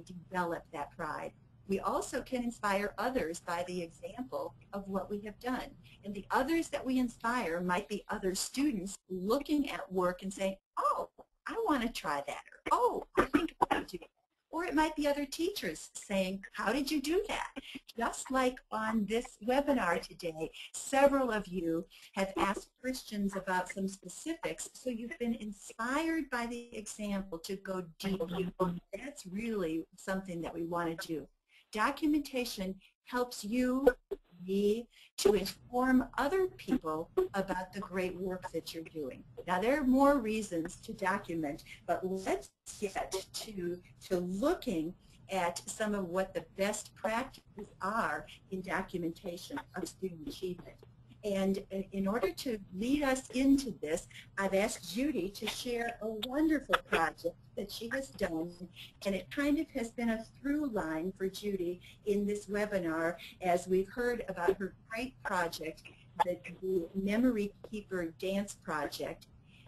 Speaker 7: develop that pride. We also can inspire others by the example of what we have done. And the others that we inspire might be other students looking at work and saying, oh, I want to try that, or oh, I think I can do that. Or it might be other teachers saying, how did you do that? Just like on this webinar today, several of you have asked questions about some specifics, so you've been inspired by the example to go deep. That's really something that we want to do. Documentation helps you, me, to inform other people about the great work that you're doing. Now, there are more reasons to document, but let's get to looking at some of what the best practices are in documentation of student achievement. And in order to lead us into this, I've asked Judy to share a wonderful project that she has done, and it kind of has been a through line for Judy in this webinar as we've heard about her great project, the Memory Keeper Dance Project.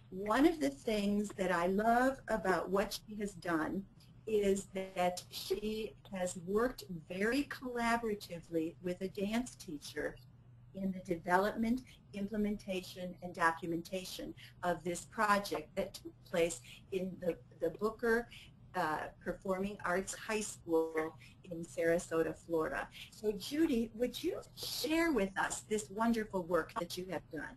Speaker 7: One of the things that I love about what she has done is that she has worked very collaboratively with a dance teacher in the development, implementation, and documentation of this project that took place in the Booker Performing Arts High School in Sarasota, Florida. So Judy, would you share with us this wonderful work that you have done?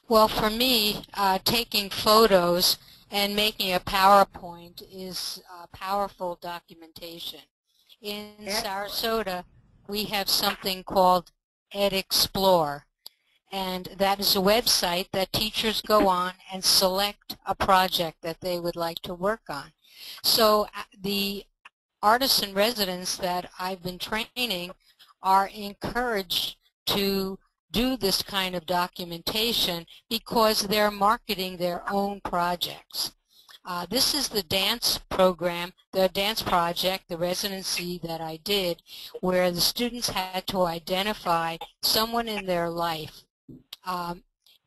Speaker 2: Well, for me, taking photos and making a PowerPoint is powerful documentation. In Sarasota, we have something called EdExplore, and that is a website that teachers go on and select a project that they would like to work on. So the artists in residence that I've been training are encouraged to do this kind of documentation because they're marketing their own projects. This is the dance program, the dance project, the residency that I did, where the students had to identify someone in their life.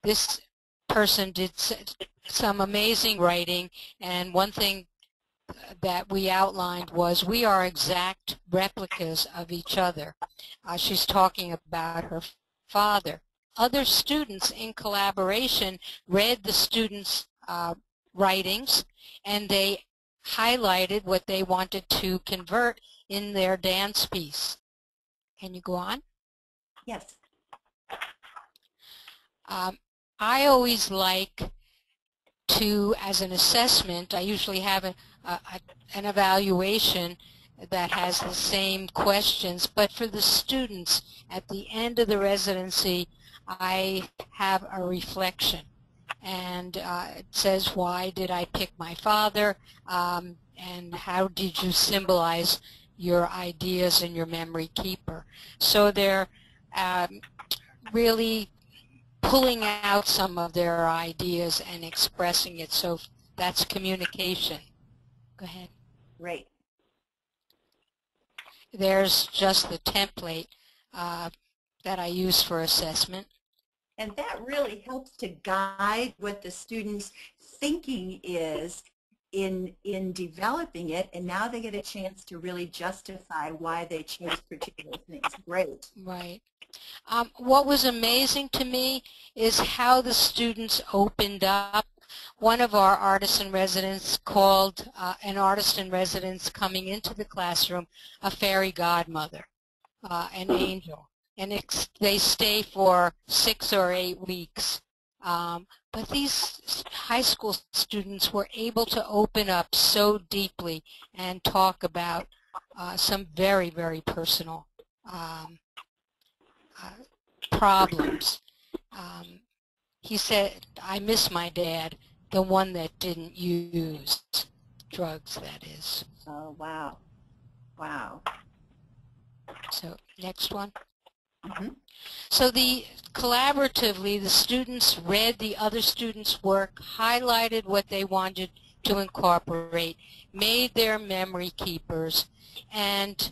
Speaker 2: This person did some amazing writing, and one thing that we outlined was we are exact replicas of each other. She's talking about her father. Other students in collaboration read the students' writings, and they highlighted what they wanted to convert in their dance piece. Can you go on?
Speaker 7: Yes.
Speaker 2: I always like to, as an assessment, I usually have an evaluation that has the same questions, but for the students at the end of the residency, I have a reflection. And it says, why did I pick my father, and how did you symbolize your ideas and your memory keeper? So they're really pulling out some of their ideas and expressing it. So that's communication. Go ahead.
Speaker 7: Great.
Speaker 2: There's just the template that I use for assessment.
Speaker 7: And that really helps to guide what the students' thinking is in developing it, and now they get a chance to really justify why they chose particular things. Great.
Speaker 2: Right. What was amazing to me is how the students opened up. One of our artists in residence called an artist in residence coming into the classroom a fairy godmother, an angel. And they stay for 6 or 8 weeks. But these high school students were able to open up so deeply and talk about some very, very personal problems. He said, I miss my dad, the one that didn't use drugs, that is.
Speaker 7: Oh, wow. Wow.
Speaker 2: So next one.
Speaker 7: Mm-hmm.
Speaker 2: So collaboratively, the students read the other students' work, highlighted what they wanted to incorporate, made their memory keepers, and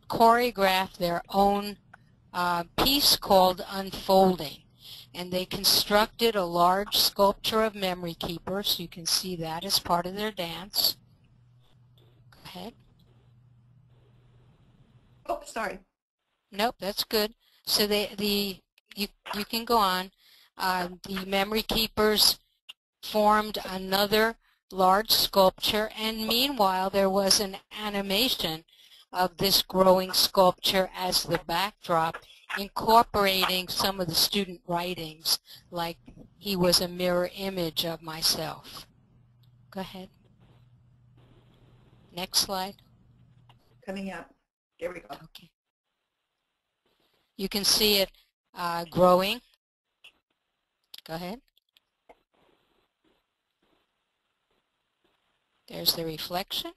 Speaker 2: choreographed their own piece called Unfolding. And they constructed a large sculpture of memory keepers. You can see that as part of their dance. Go ahead.
Speaker 7: Oh, sorry.
Speaker 2: Nope, that's good. So you can go on. The memory keepers formed another large sculpture, and meanwhile there was an animation of this growing sculpture as the backdrop, incorporating some of the student writings, like he was a mirror image of myself. Go ahead. Next slide.
Speaker 7: Coming up. There we go.
Speaker 2: Okay. You can see it growing. Go ahead. There's the reflection.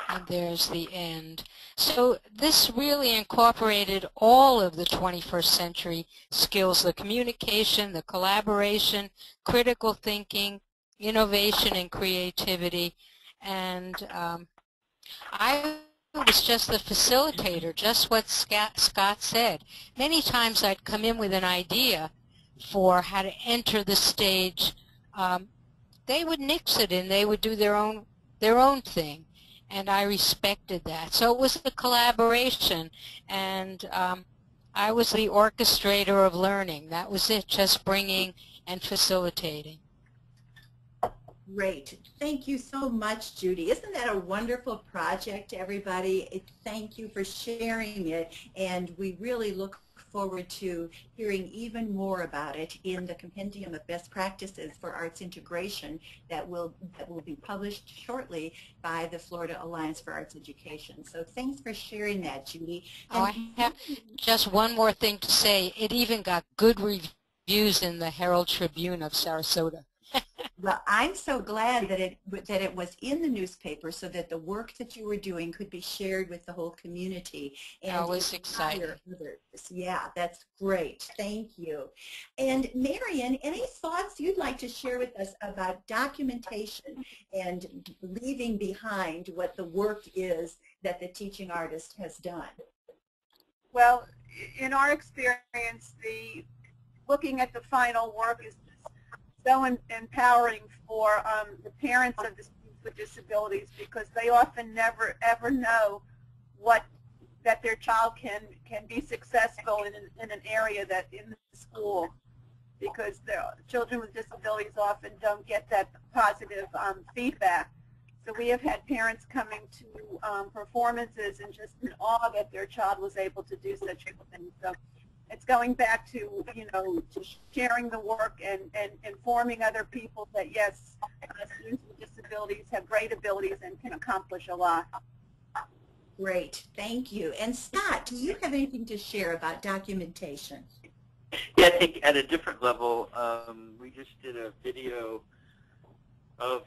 Speaker 2: And there's the end. So this really incorporated all of the 21st century skills, the communication, the collaboration, critical thinking, innovation and creativity. And I was just the facilitator, just what Scott said. Many times I'd come in with an idea for how to enter the stage. They would nix it and they would do their own thing. And I respected that. So it was a collaboration, and I was the orchestrator of learning. That was it, just bringing and facilitating.
Speaker 7: Great. Thank you so much, Judy. Isn't that a wonderful project, everybody? Thank you for sharing it, and we really look forward to hearing even more about it in the Compendium of Best Practices for Arts Integration that will be published shortly by the Florida Alliance for Arts Education. So thanks for sharing that, Judy.
Speaker 2: Oh, I have just one more thing to say. It even got good reviews in the Herald Tribune of Sarasota.
Speaker 7: Well, I'm so glad that it was in the newspaper so that the work that you were doing could be shared with the whole community. And
Speaker 2: I was excited.
Speaker 7: Yeah, that's great. Thank you. And Marion, any thoughts you'd like to share with us about documentation and leaving behind what the work is that the teaching artist has done?
Speaker 4: Well, in our experience, looking at the final work is so empowering for the parents of the students with disabilities, because they often never ever know that their child can be successful in an area that in the school, because the children with disabilities often don't get that positive feedback. So we have had parents coming to performances and just in awe that their child was able to do such a thing. So it's going back to, to sharing the work and informing other people that, yes, students with disabilities have great abilities and can accomplish a lot.
Speaker 7: Great. Thank you. And Scott, do you have anything to share about documentation?
Speaker 3: Yeah, I think at a different level, we just did a video of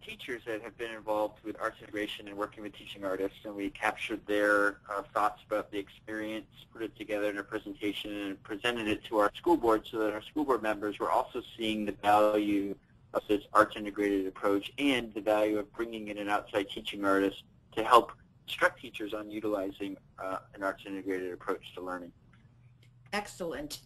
Speaker 3: teachers that have been involved with arts integration and working with teaching artists, and we captured their thoughts about the experience, put it together in a presentation, and presented it to our school board so that our school board members were also seeing the value of this arts integrated approach and the value of bringing in an outside teaching artist to help instruct teachers on utilizing an arts integrated approach to learning.
Speaker 7: Excellent.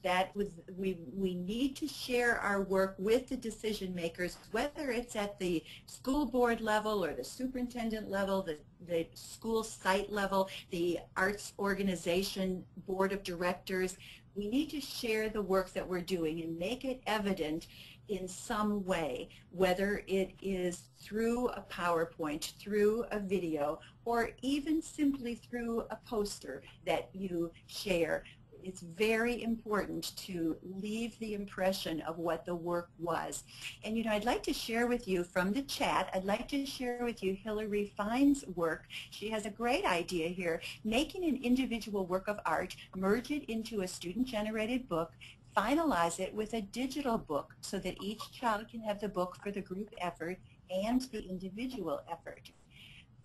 Speaker 7: We need to share our work with the decision makers, whether it's at the school board level or the superintendent level, the school site level, the arts organization board of directors. We need to share the work that we're doing and make it evident in some way, whether it is through a PowerPoint, through a video, or even simply through a poster that you share. It's very important to leave the impression of what the work was. And I'd like to share with you from the chat, I'd like to share with you Hilary Fine's work. She has a great idea here, making an individual work of art, merge it into a student-generated book, finalize it with a digital book so that each child can have the book for the group effort and the individual effort.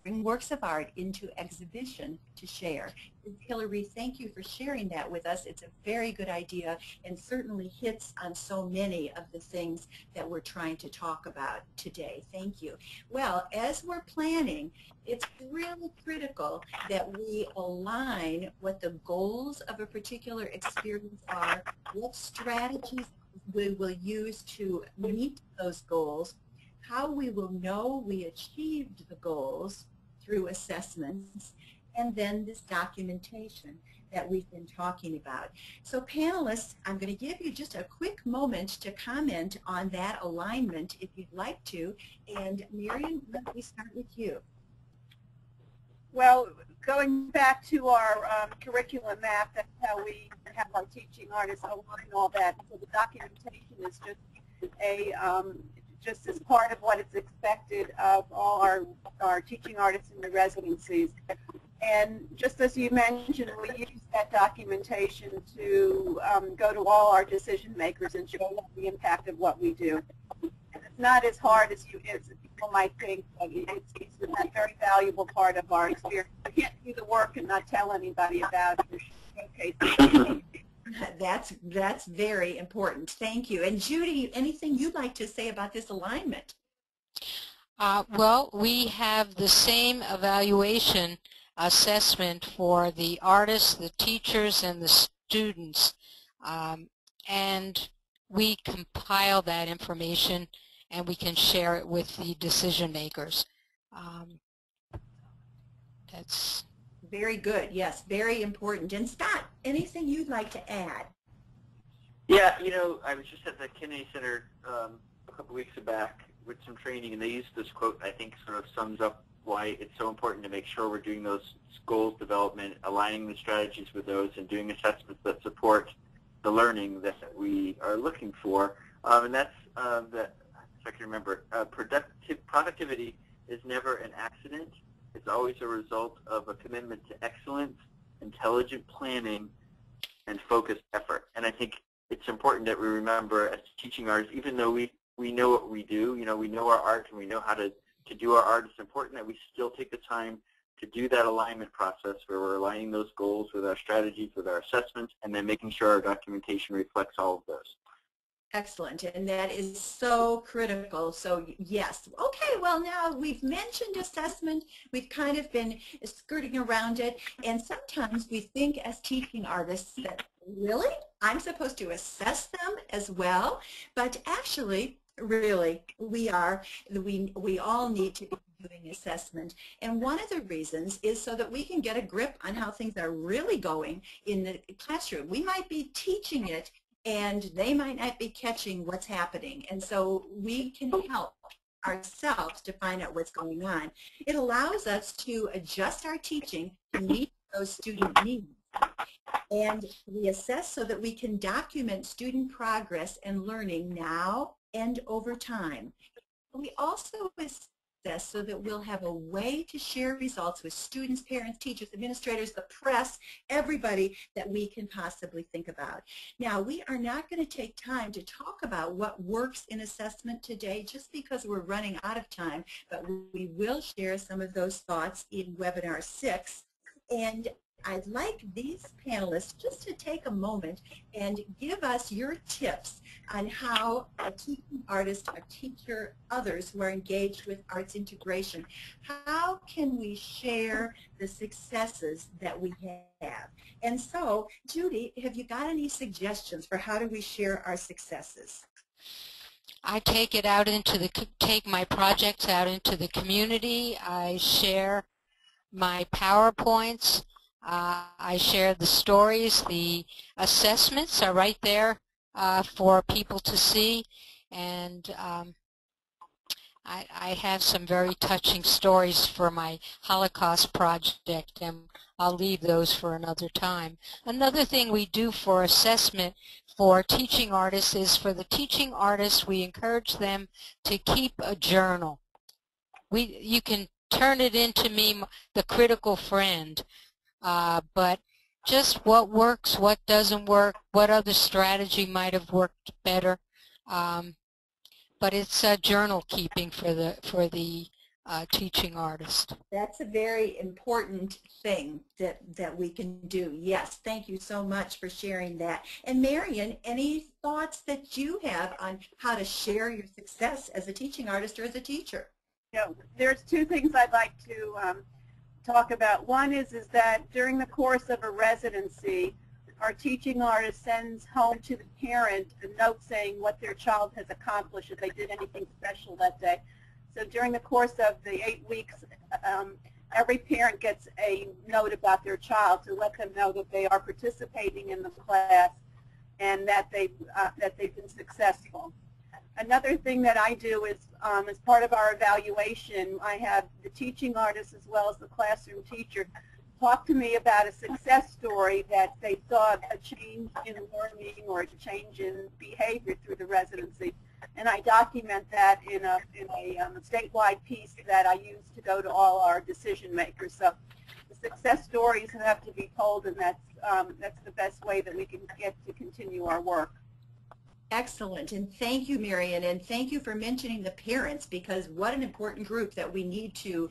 Speaker 7: Bring works of art into exhibition to share. Hilary, thank you for sharing that with us. It's a very good idea and certainly hits on so many of the things that we're trying to talk about today. Thank you. Well, as we're planning, it's really critical that we align what the goals of a particular experience are, what strategies we will use to meet those goals, how we will know we achieved the goals through assessments, and then this documentation that we've been talking about. So panelists, I'm going to give you just a quick moment to comment on that alignment if you'd like to. And Miriam, let me start with you.
Speaker 4: Well, going back to our curriculum map, that's how we have our teaching artists align all that. So the documentation is just as part of what is expected of all our teaching artists in the residencies. And just as you mentioned, we use that documentation to go to all our decision makers and show them the impact of what we do. And it's not as hard as people might think, but it's a very valuable part of our experience. You can't do the work and not tell anybody about it or showcase it.
Speaker 7: That's very important. Thank you. And Judy, anything you'd like to say about this alignment?
Speaker 2: Well, we have the same evaluation assessment for the artists, the teachers, and the students. And we compile that information and we can share it with the decision makers. That's
Speaker 7: very good. Yes, very important. And Scott, anything you'd like to add?
Speaker 3: Yeah, I was just at the Kennedy Center a couple weeks back with some training, and they used this quote I think sort of sums up why it's so important to make sure we're doing those goals development, aligning the strategies with those, and doing assessments that support the learning that we are looking for. And that's, if I can remember, productivity is never an accident. It's always a result of a commitment to excellence, intelligent planning, and focused effort. And I think it's important that we remember as teaching artists, even though we know what we do, we know our art and we know how to do our art, it's important that we still take the time to do that alignment process where we're aligning those goals with our strategies, with our assessments, and then making sure our documentation reflects all of those.
Speaker 7: Excellent, and that is so critical. So yes, okay, well now we've mentioned assessment, we've kind of been skirting around it, and sometimes we think as teaching artists that, really? I'm supposed to assess them as well? But actually, really, we all need to be doing assessment. And one of the reasons is so that we can get a grip on how things are really going in the classroom. We might be teaching it and they might not be catching what's happening. And so we can help ourselves to find out what's going on. It allows us to adjust our teaching to meet those student needs. And we assess so that we can document student progress and learning now and over time. We also assess so that we'll have a way to share results with students, parents, teachers, administrators, the press, everybody that we can possibly think about. Now, we are not going to take time to talk about what works in assessment today just because we're running out of time, but we will share some of those thoughts in webinar 6. And I'd like these panelists just to take a moment and give us your tips on how a teaching artist, a teacher, others who are engaged with arts integration, how can we share the successes that we have? And so, Judy, have you got any suggestions for how do we share our successes?
Speaker 2: I take my projects out into the community. I share my PowerPoints. I share the stories. The assessments are right there for people to see, and I have some very touching stories for my Holocaust project, and I'll leave those for another time. Another thing we do for assessment for teaching artists is for the teaching artists, we encourage them to keep a journal. You can turn it into the critical friend, but just what works, what doesn't work, what other strategy might have worked better. But it's journal keeping for the teaching artist.
Speaker 7: That's a very important thing that we can do. Yes, thank you so much for sharing that. And Marion, any thoughts that you have on how to share your success as a teaching artist or as a teacher?
Speaker 4: There's two things I'd like to talk about. One is that during the course of a residency, our teaching artist sends home to the parent a note saying what their child has accomplished, if they did anything special that day. So during the course of the 8 weeks, every parent gets a note about their child to let them know that they are participating in the class and that they've been successful. Another thing that I do is, as part of our evaluation, I have the teaching artist as well as the classroom teacher talk to me about a success story that they saw a change in learning or a change in behavior through the residency. And I document that in a statewide piece that I use to go to all our decision makers. So the success stories have to be told, and that's the best way that we can get to continue our work.
Speaker 7: Excellent, and thank you, Marion, and thank you for mentioning the parents, because what an important group that we need to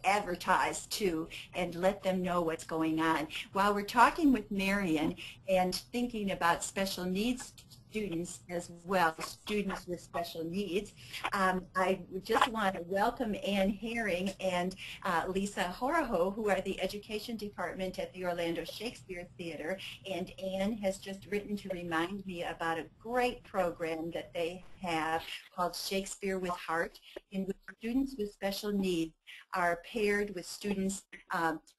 Speaker 7: advertise to and let them know what's going on. While we're talking with Marion and thinking about special needs students as well, students with special needs, I just want to welcome Ann Herring and Lisa Horaho, who are the Education Department at the Orlando Shakespeare Theater. And Ann has just written to remind me about a great program that they have called Shakespeare with Heart, in which students with special needs are paired with students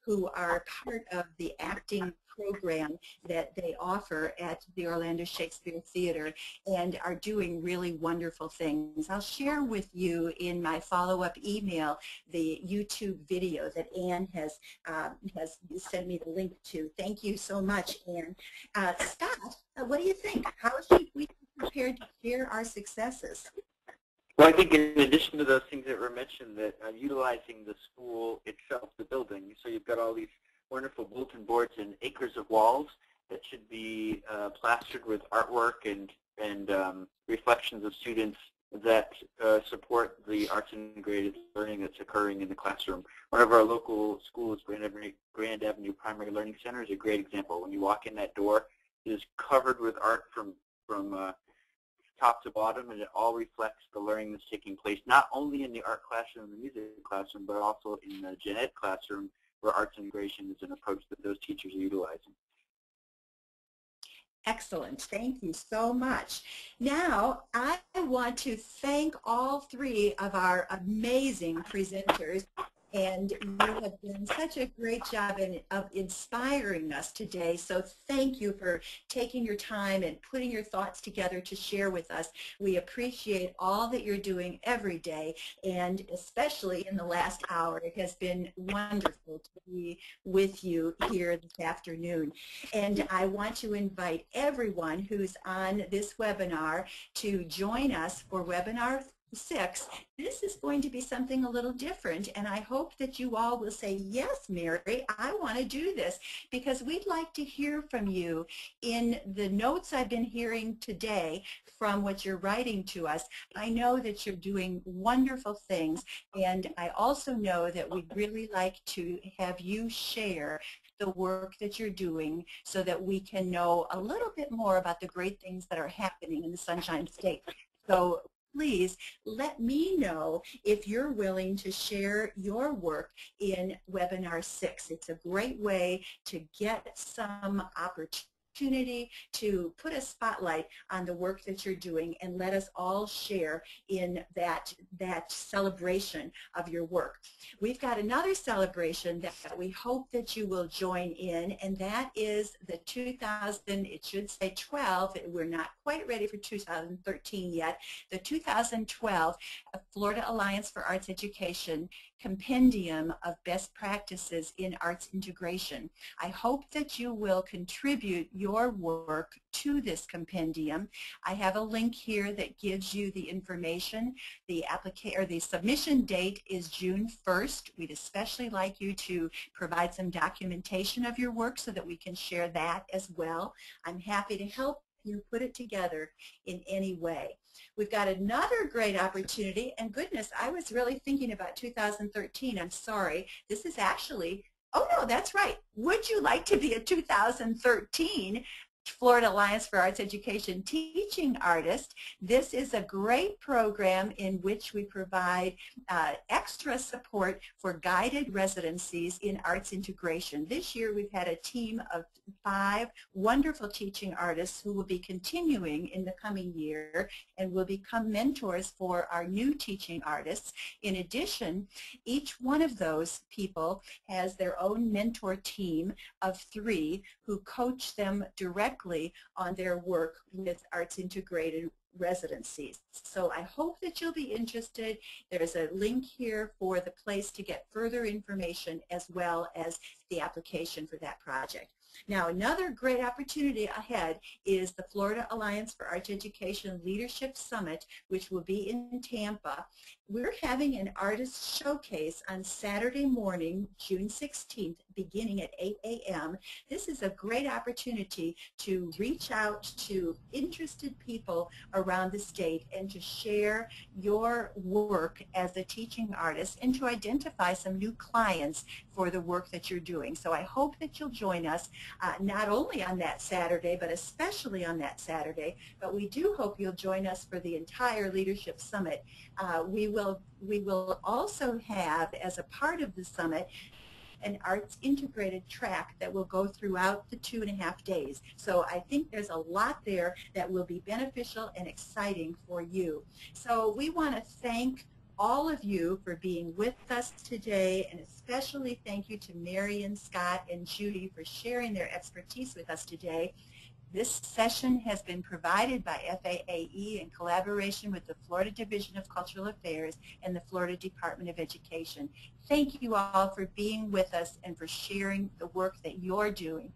Speaker 7: who are part of the acting program that they offer at the Orlando Shakespeare Theater and are doing really wonderful things. I'll share with you in my follow-up email the YouTube video that Ann has sent me the link to. Thank you so much, Ann. Scott, what do you think? How should we be prepared to share our successes?
Speaker 3: Well, I think in addition to those things that were mentioned, that utilizing the school itself, the building, so you've got all these wonderful bulletin boards and acres of walls that should be plastered with artwork and reflections of students that support the arts integrated learning that's occurring in the classroom. One of our local schools, Grand Avenue Primary Learning Center, is a great example. When you walk in that door, it is covered with art from top to bottom, and it all reflects the learning that's taking place, not only in the art classroom and the music classroom, but also in the gen ed classroom, where arts integration is an approach that those teachers are utilizing.
Speaker 7: Excellent. Thank you so much. Now, I want to thank all three of our amazing presenters, and you have done such a great job of inspiring us today. So thank you for taking your time and putting your thoughts together to share with us. We appreciate all that you're doing every day, and especially in the last hour. It has been wonderful to be with you here this afternoon. And I want to invite everyone who's on this webinar to join us for webinar 6. This is going to be something a little different, and I hope that you all will say, yes, Mary, I want to do this, because we'd like to hear from you. In the notes I've been hearing today from what you're writing to us, I know that you're doing wonderful things, and I also know that we'd really like to have you share the work that you're doing so that we can know a little bit more about the great things that are happening in the Sunshine State. So please let me know if you're willing to share your work in webinar 6. It's a great way to get some opportunity to put a spotlight on the work that you're doing, and let us all share in that celebration of your work. We've got another celebration that we hope that you will join in, and that is the 2012, we're not quite ready for 2013 yet, the 2012 Florida Alliance for Arts Education compendium of best practices in arts integration. I hope that you will contribute your work to this compendium. I have a link here that gives you the information. The submission date is June 1st. We'd especially like you to provide some documentation of your work so that we can share that as well. I'm happy to help you put it together in any way. We've got another great opportunity, and goodness, I was really thinking about 2013. I'm sorry. This is actually, oh no, that's right. Would you like to be a 2013 Florida Alliance for Arts Education teaching artist? This is a great program in which we provide extra support for guided residencies in arts integration. This year we've had a team of 5 wonderful teaching artists who will be continuing in the coming year and will become mentors for our new teaching artists. In addition, each one of those people has their own mentor team of 3 who coach them directly on their work with arts integrated residencies. So I hope that you'll be interested. There's a link here for the place to get further information as well as the application for that project. Now, another great opportunity ahead is the Florida Alliance for Arts Education Leadership Summit, which will be in Tampa. We're having an artist showcase on Saturday morning, June 16th, beginning at 8 a.m. This is a great opportunity to reach out to interested people around the state and to share your work as a teaching artist and to identify some new clients for the work that you're doing. So I hope that you'll join us not only on that Saturday, but especially on that Saturday. But we do hope you'll join us for the entire Leadership Summit. We will also have, as a part of the summit, an arts integrated track that will go throughout the 2.5 days. So I think there's a lot there that will be beneficial and exciting for you. So we want to thank all of you for being with us today, and especially thank you to Marion, Scott, and Judy for sharing their expertise with us today. This session has been provided by FAAE in collaboration with the Florida Division of Cultural Affairs and the Florida Department of Education. Thank you all for being with us and for sharing the work that you're doing.